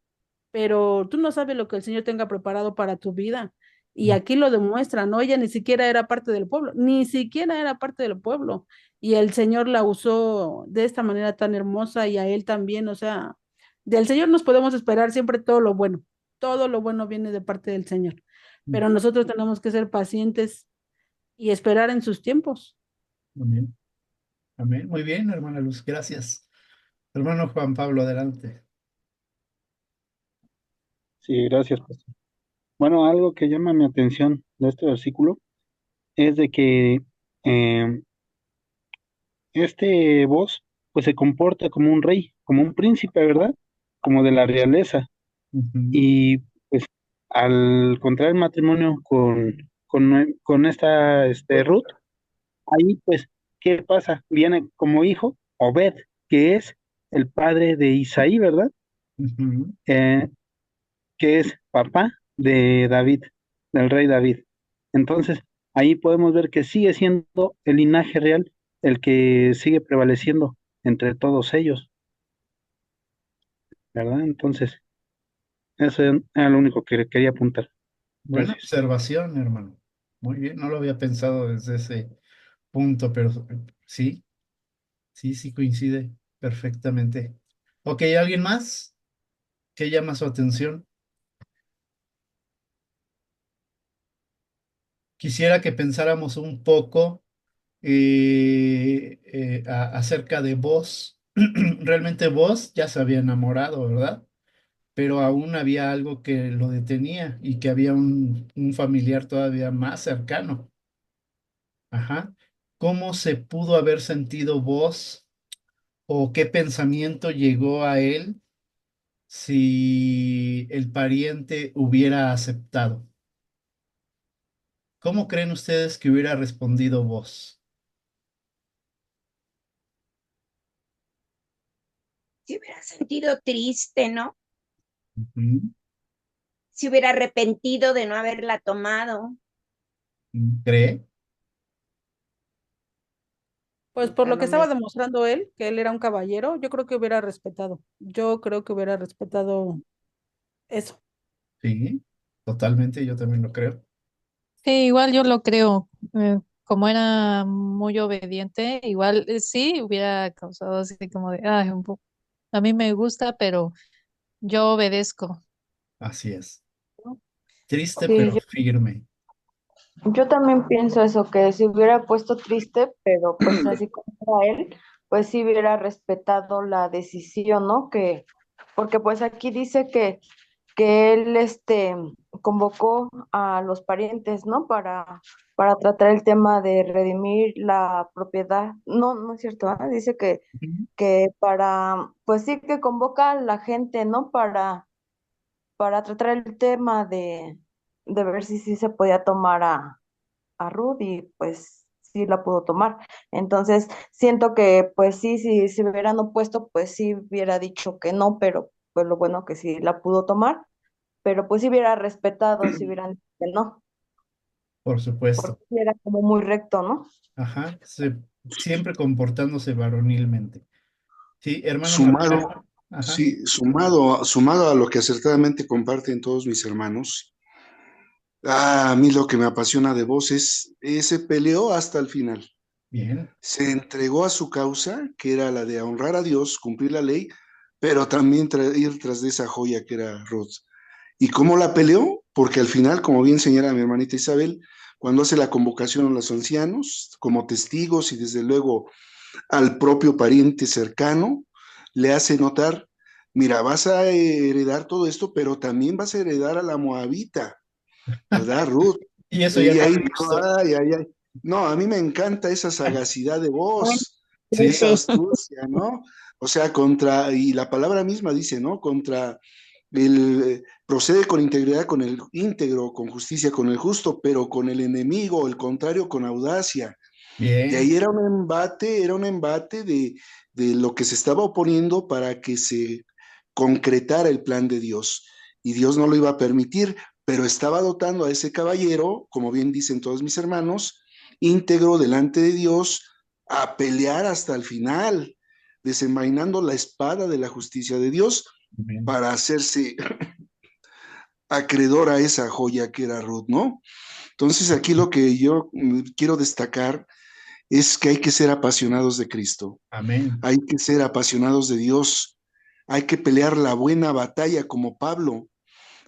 pero tú no sabes lo que el Señor tenga preparado para tu vida. Y aquí lo demuestra, ¿no? Ella ni siquiera era parte del pueblo, ni siquiera era parte del pueblo. Y el Señor la usó de esta manera tan hermosa y a él también. O sea, del Señor nos podemos esperar siempre todo lo bueno. Todo lo bueno viene de parte del Señor. Pero nosotros tenemos que ser pacientes y esperar en sus tiempos. Amén. Amén. Muy bien, hermana Luz, gracias. Hermano Juan Pablo, adelante. Sí, gracias, pastor. Bueno, algo que llama mi atención de este versículo es de que eh, este vos pues se comporta como un rey, como un príncipe, ¿verdad? Como de la realeza. Ujú. Y pues al contraer matrimonio con esta Ruth, ahí pues, ¿qué pasa? Viene como hijo Obed, que es el padre de Isaí, ¿verdad? Ujú. Eh, que es papá de David, del rey David. Entonces, ahí podemos ver que sigue siendo el linaje real el que sigue prevaleciendo entre todos ellos, ¿verdad? Entonces, eso era lo único que quería apuntar. Buena Gracias. observación, hermano. Muy bien, no lo había pensado desde ese punto, pero sí, sí coincide perfectamente. Ok, ¿alguien más? ¿Qué llama su atención? Quisiera que pensáramos un poco acerca de vos. Realmente vos ya se había enamorado, ¿verdad? Pero aún había algo que lo detenía y que había un familiar todavía más cercano. Ajá. ¿Cómo se pudo haber sentido vos o qué pensamiento llegó a él si el pariente hubiera aceptado? ¿Cómo creen ustedes que hubiera respondido vos? Se hubiera sentido triste, ¿no? Ujú. Se hubiera arrepentido de no haberla tomado. ¿Cree? Pues por lo que estaba demostrando él, que él era un caballero, yo creo que hubiera respetado. Yo creo que hubiera respetado eso. Sí, totalmente, yo también lo creo. Sí, igual yo lo creo. Como era muy obediente, igual sí hubiera causado así como de, "Ay, a mí me gusta, pero yo obedezco". Así es. Triste Sí, pero firme. yo también pienso eso, que si hubiera puesto triste, pero pues así como era él, pues sí hubiera respetado la decisión, ¿no? Porque pues aquí dice que él convocó a los parientes, ¿no? Para tratar el tema de redimir la propiedad. No, no es cierto, ¿ah? Dice Ujú. que pues sí que convoca a la gente, ¿no? Para tratar el tema de ver si sí se podía tomar a Ruth y pues sí la pudo tomar. Entonces, siento que pues sí, si se hubieran opuesto, pues sí hubiera dicho que no, pero pues lo bueno que sí la pudo tomar, pero pues sí hubiera respetado si hubieran dicho que no, Por porque supuesto. sí era como muy recto, ¿no? Ajá. Siempre comportándose varonilmente. Sí, hermano Sumado, Marcial. Ajá. sí, sumado a lo que acertadamente comparten todos mis hermanos, A mí lo que me apasiona de vos es, se peleó hasta el final. Bien. Se entregó a su causa, que era la de honrar a Dios, cumplir la ley, pero también ir tras de esa joya que era Ruth. ¿Y cómo la peleó? Porque al final, como bien señala mi hermanita Isabel, cuando hace la convocación a los ancianos como testigos y desde luego al propio pariente cercano, le hace notar, mira, vas a heredar todo esto, pero también vas a heredar a la moabita, ¿verdad, Ruth? Y eso ya Y no ahí me dijo, gustó. ay, ay, ay. No, a mí me encanta esa sagacidad de Bueno, voz, Sí, esa astucia, ¿no? O sea, contra, y la palabra misma dice, ¿no? Contra procede con integridad con el íntegro, con justicia con el justo, pero con el enemigo, el contrario, con audacia. Y bien. ahí era un embate de lo que se estaba oponiendo para que se concretara el plan de Dios. Y Dios no lo iba a permitir, pero estaba dotando a ese caballero, como bien dicen todos mis hermanos, íntegro delante de Dios, a pelear hasta el final, desenvainando la espada de la justicia de Dios Bien. para hacerse acreedor a esa joya que era Ruth, ¿no? Entonces aquí lo que yo quiero destacar es que hay que ser apasionados de Cristo, Amén. hay que ser apasionados de Dios, hay que pelear la buena batalla como Pablo,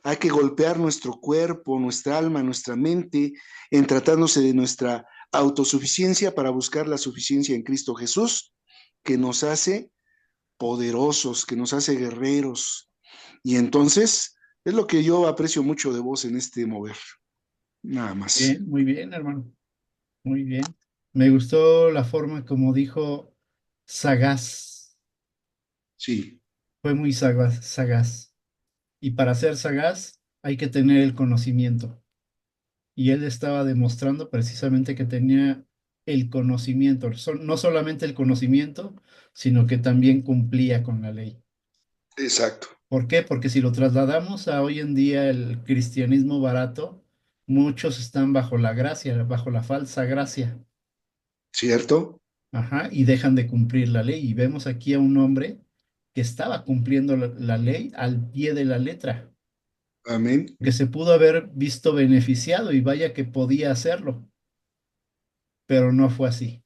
hay que golpear nuestro cuerpo, nuestra alma, nuestra mente, en tratándose de nuestra autosuficiencia para buscar la suficiencia en Cristo Jesús, que nos hace poderosos, que nos hace guerreros. Y entonces es lo que yo aprecio mucho de vos en este mover, nada más. Bien, muy bien, hermano. Muy bien. Me gustó la forma como dijo sagaz. Sí, Fue muy sagaz, sagaz. Y para ser sagaz hay que tener el conocimiento. Y él estaba demostrando precisamente que tenía el conocimiento, no solamente el conocimiento, sino que también cumplía con la ley. exacto, ¿Por qué? Porque si lo trasladamos a hoy en día el cristianismo barato, muchos están bajo la gracia, bajo la falsa gracia. ¿cierto? Ajá, y dejan de cumplir la ley. Y vemos aquí a un hombre que estaba cumpliendo la ley al pie de la letra, Amén, que se pudo haber visto beneficiado y vaya que podía hacerlo, pero no fue así.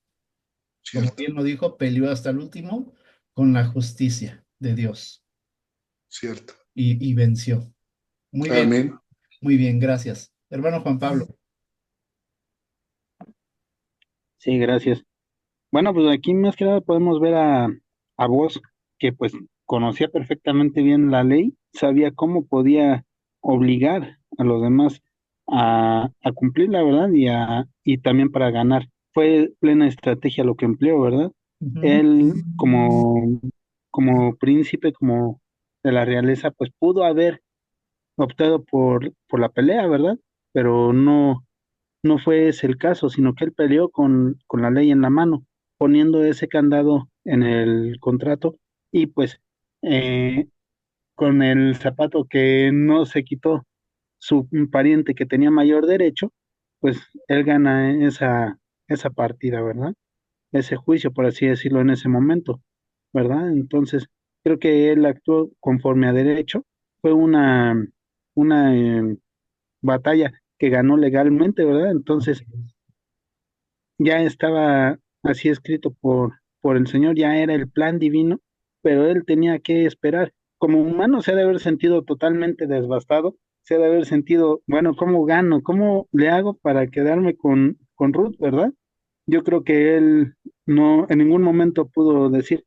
Como cierto, bien lo dijo, peleó hasta el último con la justicia de Dios cierto. y venció. Amén. Muy bien, gracias. Hermano Juan Pablo. Sí, gracias. Bueno, pues aquí más que nada podemos ver a vos, que pues conocía perfectamente bien la ley, sabía cómo podía obligar a los demás a cumplir la verdad y también para ganar. Fue plena estrategia lo que empleó, ¿verdad? Ujú. Él como príncipe, como de la realeza, pues pudo haber optado por la pelea, ¿verdad? Pero no fue ese el caso, sino que él peleó con la ley en la mano, poniendo ese candado en el contrato y pues eh, con el zapato que no se quitó su pariente que tenía mayor derecho, pues él gana esa partida, ¿verdad? Ese juicio, por así decirlo, en ese momento, ¿verdad? Entonces, creo que él actuó conforme a derecho. Fue una batalla que ganó legalmente, ¿verdad? Entonces, ya estaba así escrito por el Señor, ya era el plan divino, pero él tenía que esperar. Como humano se ha de haber sentido totalmente devastado, se ha de haber sentido, bueno, ¿cómo gano? ¿Cómo le hago para quedarme con Ruth, verdad? Yo creo que él no en ningún momento pudo decir,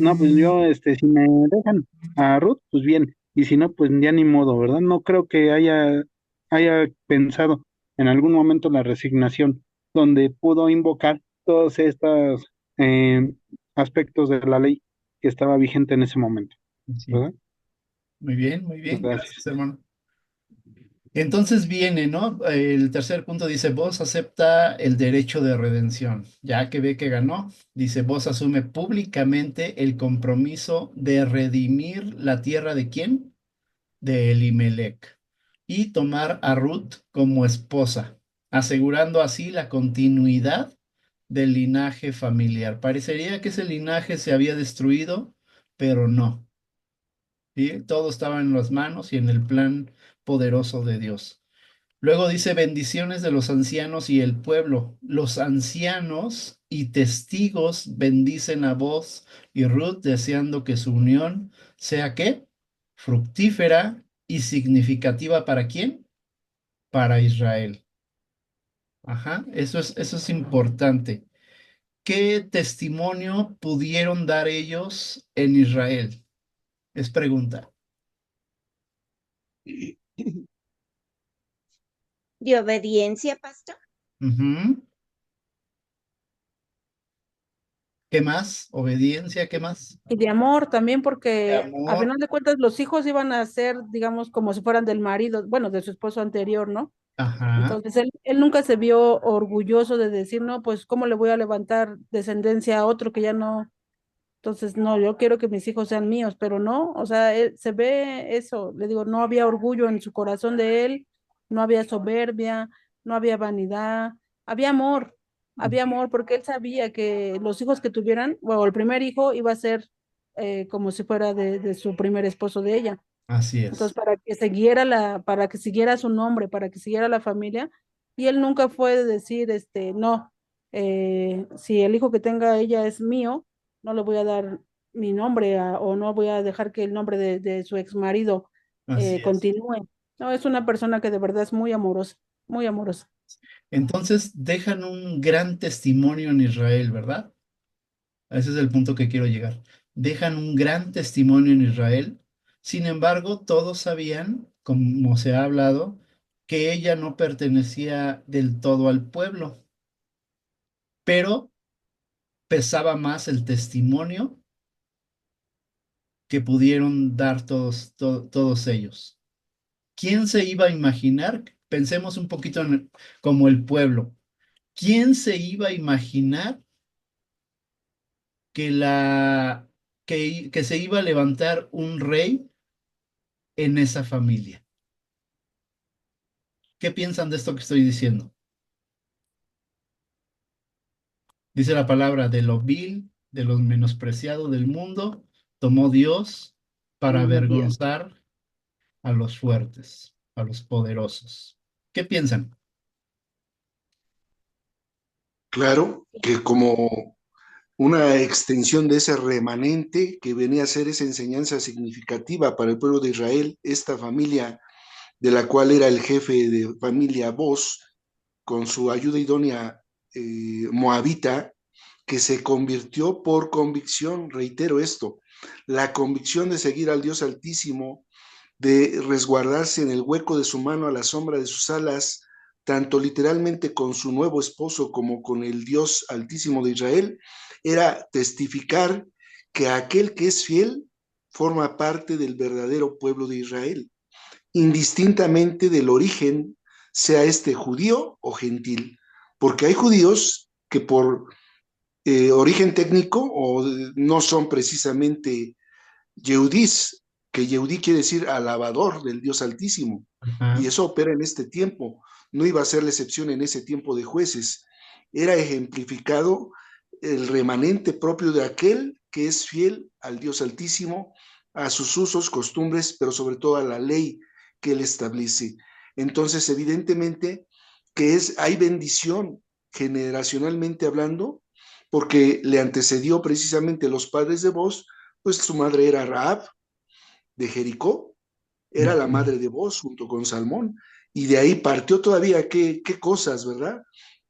no, pues yo, si me dejan a Ruth, pues bien, y si no, pues ya ni modo, ¿verdad? No creo que haya pensado en algún momento la resignación, donde pudo invocar todos estos eh, aspectos de la ley que estaba vigente en ese momento, Sí. ¿verdad? Muy bien, muy bien. Gracias. Gracias, hermano. Entonces viene, ¿no? El tercer punto dice, vos acepta el derecho de redención. Ya que ve que ganó, dice, vos asume públicamente el compromiso de redimir la tierra de quién? De Elimelech. Y tomar a Ruth como esposa, asegurando así la continuidad del linaje familiar. Parecería que ese linaje se había destruido, pero no. ¿Sí? Todo estaba en las manos y en el plan poderoso de Dios. Luego dice bendiciones de los ancianos y el pueblo. Los ancianos y testigos bendicen a Boz y Ruth, deseando que su unión sea ¿qué? Fructífera y significativa ¿para quién? Para Israel. Ajá, eso es importante. ¿Qué testimonio pudieron dar ellos en Israel? Es pregunta. ¿De obediencia, pastor? Ujú. ¿Qué más? Obediencia, ¿qué más? Y de amor también, De porque a amor. final de cuentas los hijos iban a ser, digamos, como si fueran del marido, bueno, de su esposo anterior, ¿no? Ajá, Entonces él nunca se vio orgulloso de decir, no, pues, ¿cómo le voy a levantar descendencia a otro que ya no? Entonces, no, yo quiero que mis hijos sean míos, pero no, o sea, se ve eso, le digo, no había orgullo en su corazón de él, no había soberbia, no había vanidad, había amor, porque él sabía que los hijos que tuvieran, bueno, el primer hijo iba a ser como si fuera de su primer esposo de ella. así Entonces, es. para que siguiera su nombre, para que siguiera la familia, y él nunca fue de decir, no, si el hijo que tenga ella es mío, no le voy a dar mi nombre o no voy a dejar que el nombre de su ex marido Así es. continúe. No, es una persona que de verdad es muy amorosa, muy amorosa. Entonces dejan un gran testimonio en Israel, ¿verdad? Ese es el punto que quiero llegar. Dejan un gran testimonio en Israel. Sin embargo, todos sabían, como se ha hablado, que ella no pertenecía del todo al pueblo, pero pesaba más el testimonio que pudieron dar todos ellos. ¿Quién se iba a imaginar? Pensemos un poquito como el pueblo. ¿Quién se iba a imaginar que, que se iba a levantar un rey en esa familia? ¿Qué piensan de esto que estoy diciendo? Dice la palabra, de lo vil, de lo menospreciado del mundo, tomó Dios para Dios. avergonzar a los fuertes, a los poderosos. ¿Qué piensan? Claro que como una extensión de ese remanente que venía a ser esa enseñanza significativa para el pueblo de Israel, esta familia de la cual era el jefe de familia Boz, con su ayuda idónea moabita, que se convirtió por convicción, reitero esto, la convicción de seguir al Dios Altísimo, de resguardarse en el hueco de su mano a la sombra de sus alas, tanto literalmente con su nuevo esposo como con el Dios Altísimo de Israel, era testificar que aquel que es fiel forma parte del verdadero pueblo de Israel, indistintamente del origen, sea este judío o gentil, porque hay judíos que por origen técnico o no son precisamente Yehudís, que Yehudí quiere decir alabador del Dios Altísimo, y Ajá, eso opera en este tiempo. No iba a ser la excepción en ese tiempo de jueces. Era ejemplificado el remanente propio de aquel que es fiel al Dios Altísimo, a sus usos, costumbres, pero sobre todo a la ley que él establece. Entonces, evidentemente que hay bendición generacionalmente hablando, porque le antecedió precisamente los padres de Boz, pues su madre era Raab de Jericó, era la ujú, madre de Boz junto con Salmón, y de ahí partió todavía qué cosas, ¿verdad?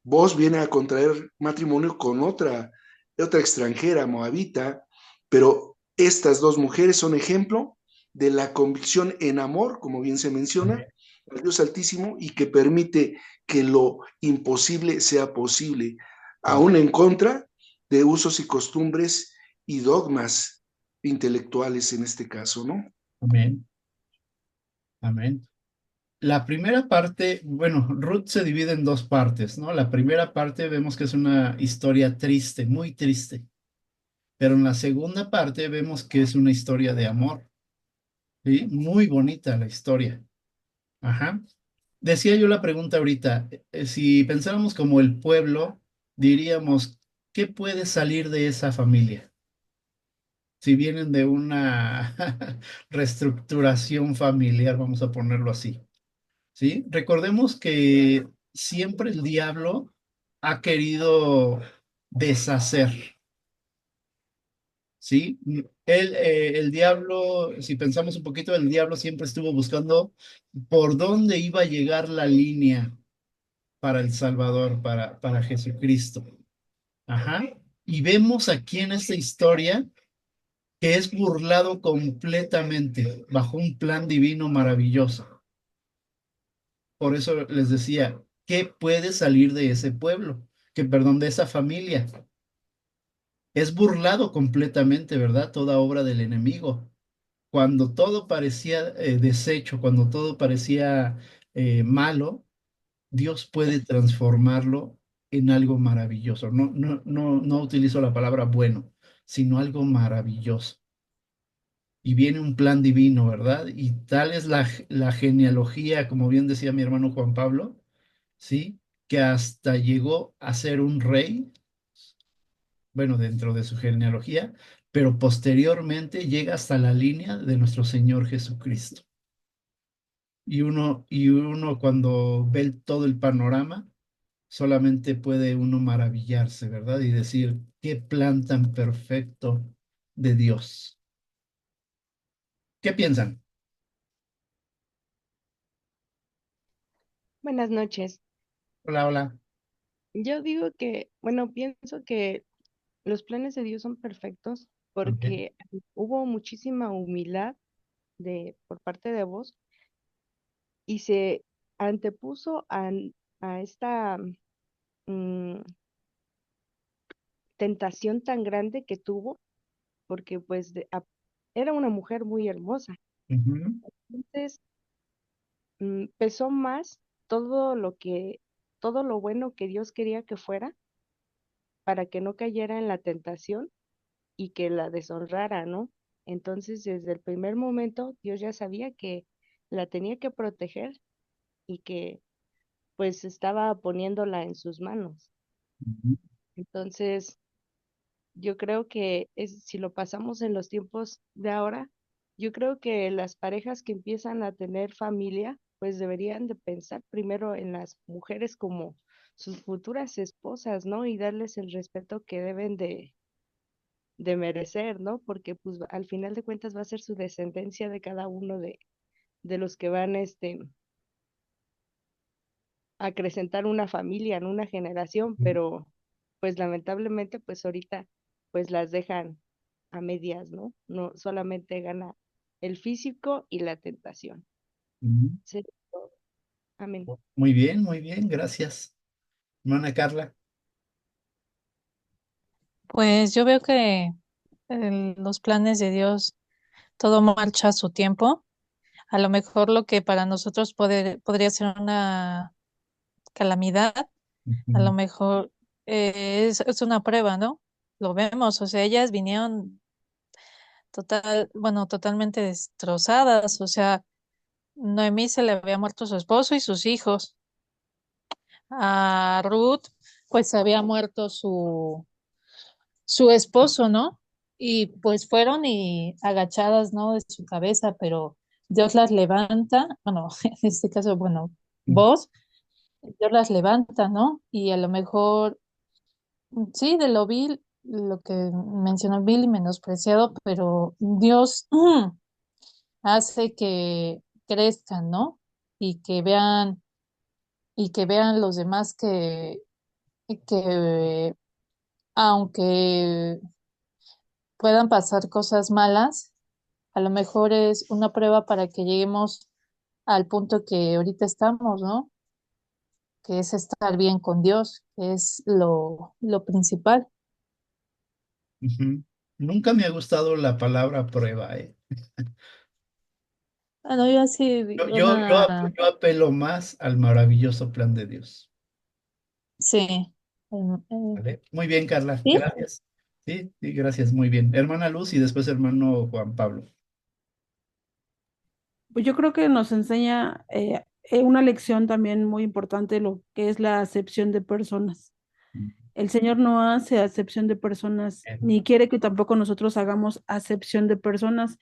Boz viene a contraer matrimonio con otra extranjera, moabita, pero estas dos mujeres son ejemplo de la convicción en amor, como bien se menciona, amén, al Dios Altísimo y que permite que lo imposible sea posible, amén, aún en contra de usos y costumbres y dogmas intelectuales en este caso, ¿no? amén, amén. La primera parte, bueno, Ruth se divide en dos partes, ¿no? La primera parte vemos que es una historia triste, muy triste, pero en la segunda parte vemos que es una historia de amor, ¿sí? Muy bonita la historia. Ajá. Decía yo la pregunta ahorita, si pensáramos como el pueblo, diríamos, ¿qué puede salir de esa familia? Si vienen de una reestructuración familiar, vamos a ponerlo así. ¿sí? Recordemos que siempre el diablo ha querido deshacer, ¿sí? El diablo, si pensamos un poquito, el diablo siempre estuvo buscando por dónde iba a llegar la línea para el Salvador, para Jesucristo. Ajá. Y vemos aquí en esta historia que es burlado completamente bajo un plan divino maravilloso. Por eso les decía, ¿qué puede salir de ese pueblo? Que, perdón, de esa familia. Es burlado completamente, ¿verdad? Toda obra del enemigo. Cuando todo parecía deshecho, cuando todo parecía malo, Dios puede transformarlo en algo maravilloso. No utilizo la palabra bueno, sino algo maravilloso. Y viene un plan divino, ¿verdad? Y tal es la genealogía, como bien decía mi hermano Juan Pablo, ¿sí? Que hasta llegó a ser un rey, bueno, dentro de su genealogía, pero posteriormente llega hasta la línea de nuestro Señor Jesucristo. Y uno cuando ve todo el panorama, solamente puede uno maravillarse, ¿verdad? Y decir, qué plan tan perfecto de Dios. ¿Qué piensan? Buenas noches. Hola, hola. Yo digo que, bueno, pienso que los planes de Dios son perfectos Ok. porque hubo muchísima humildad por parte de vos y se antepuso a esta mm, tentación tan grande que tuvo porque pues era una mujer muy hermosa. Ujú, Entonces, pesó más todo lo bueno que Dios quería que fuera para que no cayera en la tentación y que la deshonrara, ¿no? Entonces, desde el primer momento, Dios ya sabía que la tenía que proteger y que pues estaba poniéndola en sus manos. ujú, Entonces, yo creo que si lo pasamos en los tiempos de ahora, yo creo que las parejas que empiezan a tener familia, pues deberían de pensar primero en las mujeres como sus futuras esposas, ¿no? Y darles el respeto que deben de merecer, ¿no? Porque pues al final de cuentas va a ser su descendencia de cada uno de los que van a acrecentar una familia en una generación, ujú, pero pues lamentablemente pues ahorita pues las dejan a medias, ¿no? No solamente gana el físico y la tentación. ujú. Sí, amén. Muy bien, gracias. Hermana Carla. Pues yo veo que los planes de Dios, todo marcha a su tiempo. A lo mejor lo que para nosotros podría ser una calamidad, a lo Ujú, mejor es una prueba, ¿no? Lo vemos, o sea, ellas vinieron bueno, totalmente destrozadas, o sea, Noemí se le había muerto su esposo y sus hijos. A Ruth, pues se había muerto su esposo, ¿no? Y pues fueron y agachadas, ¿no? De su cabeza, pero Dios las levanta, bueno, en este caso, bueno, vos, Dios las levanta, ¿no? Y a lo mejor, sí, de lo vil, lo que mencionó vil y menospreciado, pero Dios hace que crezcan, ¿no? Y que vean, y que vean los demás que aunque puedan pasar cosas malas, a lo mejor es una prueba para que lleguemos al punto que ahorita estamos, ¿no? Que es estar bien con Dios, que es lo principal. ujú. Nunca me ha gustado la palabra prueba, ¿eh? Ah, no, yo así, Yo apelo más al maravilloso plan de Dios. sí, ¿Vale? Muy bien, Carla, sí, gracias. Sí, sí, gracias, muy bien. Hermana Luz y después hermano Juan Pablo. Pues yo creo que nos enseña una lección también muy importante, lo que es la acepción de personas. El Señor no hace acepción de personas, Bien. ni quiere que tampoco nosotros hagamos acepción de personas.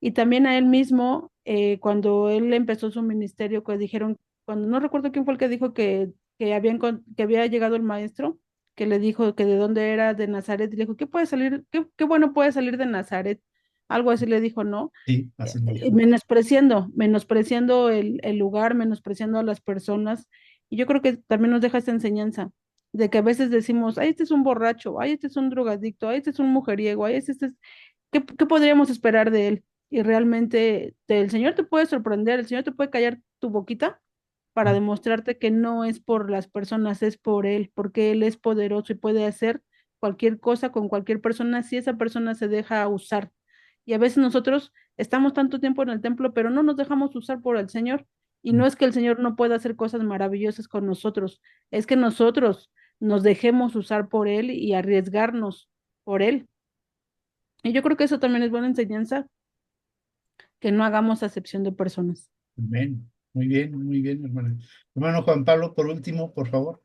Y también a Él mismo, cuando Él empezó su ministerio, que dijeron cuando no recuerdo quién fue el que dijo que había llegado el maestro, que le dijo que de dónde era, de Nazaret, y le dijo, qué bueno puede salir de Nazaret? Algo así le dijo, ¿no? Sí, así lo dijo. Menospreciando el lugar, menospreciando a las personas. Y yo creo que también nos deja esta enseñanza de que a veces decimos, ay, este es un borracho, ay, este es un drogadicto, ay, este es un mujeriego, ay, este es... ¿Qué podríamos esperar de él? Y realmente el Señor te puede sorprender, el Señor te puede callar tu boquita para demostrarte que no es por las personas, es por Él, porque Él es poderoso y puede hacer cualquier cosa con cualquier persona si esa persona se deja usar. Y a veces nosotros estamos tanto tiempo en el templo, pero no nos dejamos usar por el Señor. Y no es que el Señor no pueda hacer cosas maravillosas con nosotros, es que nosotros nos dejemos usar por Él y arriesgarnos por Él. Y yo creo que eso también es buena enseñanza, que no hagamos acepción de personas. Amén. Muy bien, hermano. Hermano Juan Pablo, por último, por favor.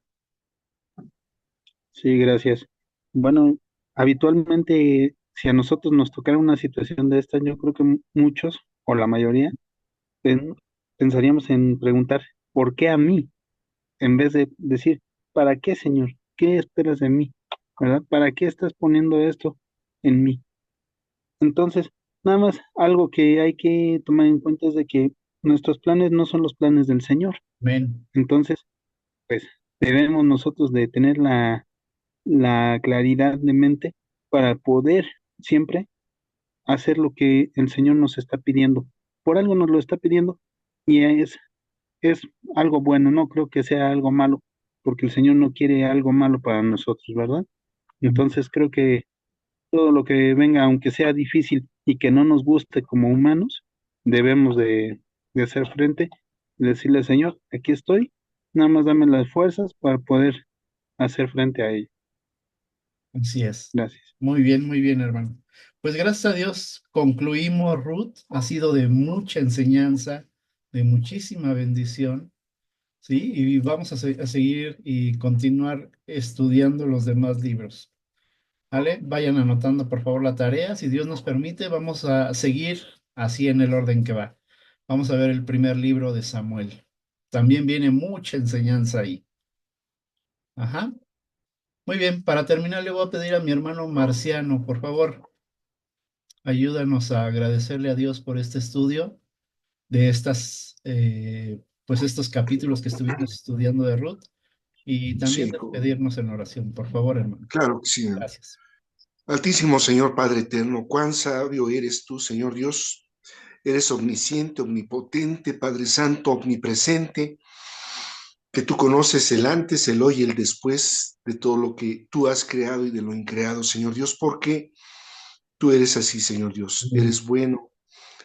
Sí, gracias. Bueno, habitualmente, si a nosotros nos tocara una situación de esta, yo creo que muchos, o la mayoría, pen- pensaríamos en preguntar, ¿por qué a mí? En vez de decir, ¿para qué, Señor? ¿Qué esperas de mí? ¿Verdad? ¿Para qué estás poniendo esto en mí? Entonces, nada más algo que hay que tomar en cuenta es de que nuestros planes no son los planes del Señor. Amén. Entonces, pues debemos nosotros de tener la claridad de mente para poder siempre hacer lo que el Señor nos está pidiendo. Por algo nos lo está pidiendo y es algo bueno, no creo que sea algo malo, porque el Señor no quiere algo malo para nosotros, ¿verdad? Entonces creo que todo lo que venga, aunque sea difícil y que no nos guste como humanos, debemos de hacer frente y decirle, Señor, aquí estoy, nada más dame las fuerzas para poder hacer frente a ello. Así es. Gracias. Muy bien, hermano. Pues gracias a Dios concluimos, Ruth. Ha sido de mucha enseñanza, de muchísima bendición, ¿sí? Y vamos a seguir y continuar estudiando los demás libros. ¿Vale? Vayan anotando, por favor, la tarea. Si Dios nos permite, vamos a seguir así en el orden que va. Vamos a ver el primer libro de Samuel. También viene mucha enseñanza ahí. Ajá. Muy bien, para terminar le voy a pedir a mi hermano Marciano, por favor, ayúdanos a agradecerle a Dios por este estudio de pues estos capítulos que estuvimos estudiando de Ruth y también Sí, despedirnos en oración, por favor, hermano. claro que sí. Gracias. Altísimo Señor Padre eterno, cuán sabio eres tú, Señor Dios. Eres omnisciente, omnipotente, Padre Santo, omnipresente, que tú conoces el antes, el hoy y el después de todo lo que tú has creado y de lo increado, Señor Dios, porque tú eres así, Señor Dios, eres bueno.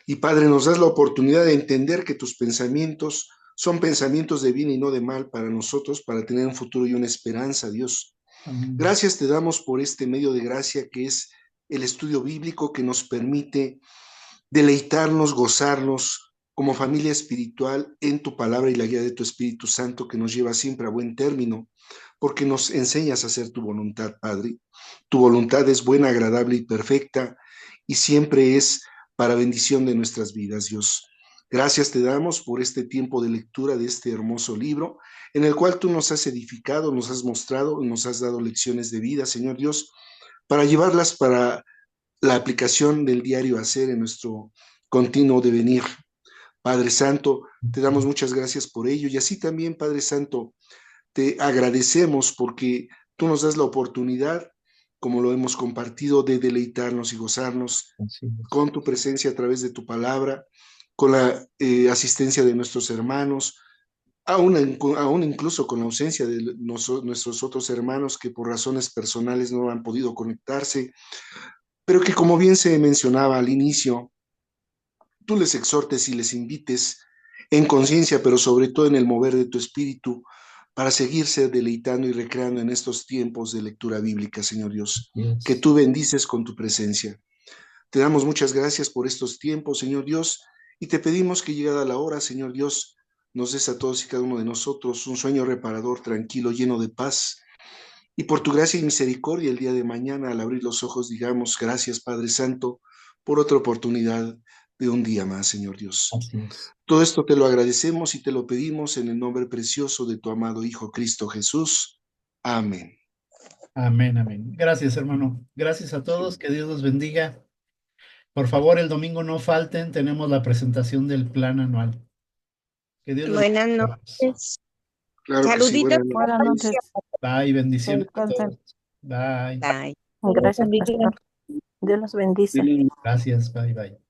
Y Padre, nos das la oportunidad de entender que tus pensamientos son pensamientos de bien y no de mal para nosotros, para tener un futuro y una esperanza, Dios. Amén. Gracias te damos por este medio de gracia que es el estudio bíblico que nos permite deleitarnos, gozarnos como familia espiritual en tu palabra y la guía de tu Espíritu Santo que nos lleva siempre a buen término, porque nos enseñas a hacer tu voluntad, Padre. Tu voluntad es buena, agradable y perfecta y siempre es para bendición de nuestras vidas, Dios. Gracias te damos por este tiempo de lectura de este hermoso libro, en el cual tú nos has edificado, nos has mostrado, nos has dado lecciones de vida, Señor Dios, para llevarlas para la aplicación del diario hacer en nuestro continuo devenir. Padre Santo, te damos muchas gracias por ello y así también, Padre Santo, te agradecemos porque tú nos das la oportunidad, como lo hemos compartido, de deleitarnos y gozarnos con tu presencia a través de tu palabra, con la asistencia de nuestros hermanos, aún incluso con la ausencia de nuestros otros hermanos que por razones personales no han podido conectarse, pero que como bien se mencionaba al inicio, tú les exhortes y les invites en conciencia, pero sobre todo en el mover de tu espíritu, para seguirse deleitando y recreando en estos tiempos de lectura bíblica, Señor Dios, que tú bendices con tu presencia. Te damos muchas gracias por estos tiempos, Señor Dios, y te pedimos que llegada la hora, Señor Dios, nos des a todos y cada uno de nosotros un sueño reparador, tranquilo, lleno de paz, y por tu gracia y misericordia el día de mañana, al abrir los ojos, digamos, gracias Padre Santo, por otra oportunidad de un día más, Señor Dios. Así es. Todo esto te lo agradecemos y te lo pedimos en el nombre precioso de tu amado Hijo Cristo Jesús. Amén. Amén, amén. Gracias, hermano. Gracias a todos. Que Dios los bendiga. Por favor, el domingo no falten. Tenemos la presentación del plan anual. Que Dios les Buenas bendiga. noches. Claro que sí, Saluditos. buenas Buenas noches. Bye, bendiciones a Descansen. todos. Bye. Bye. Gracias, bendiga. pastor. Dios los bendice. Dile- Gracias, bye, bye.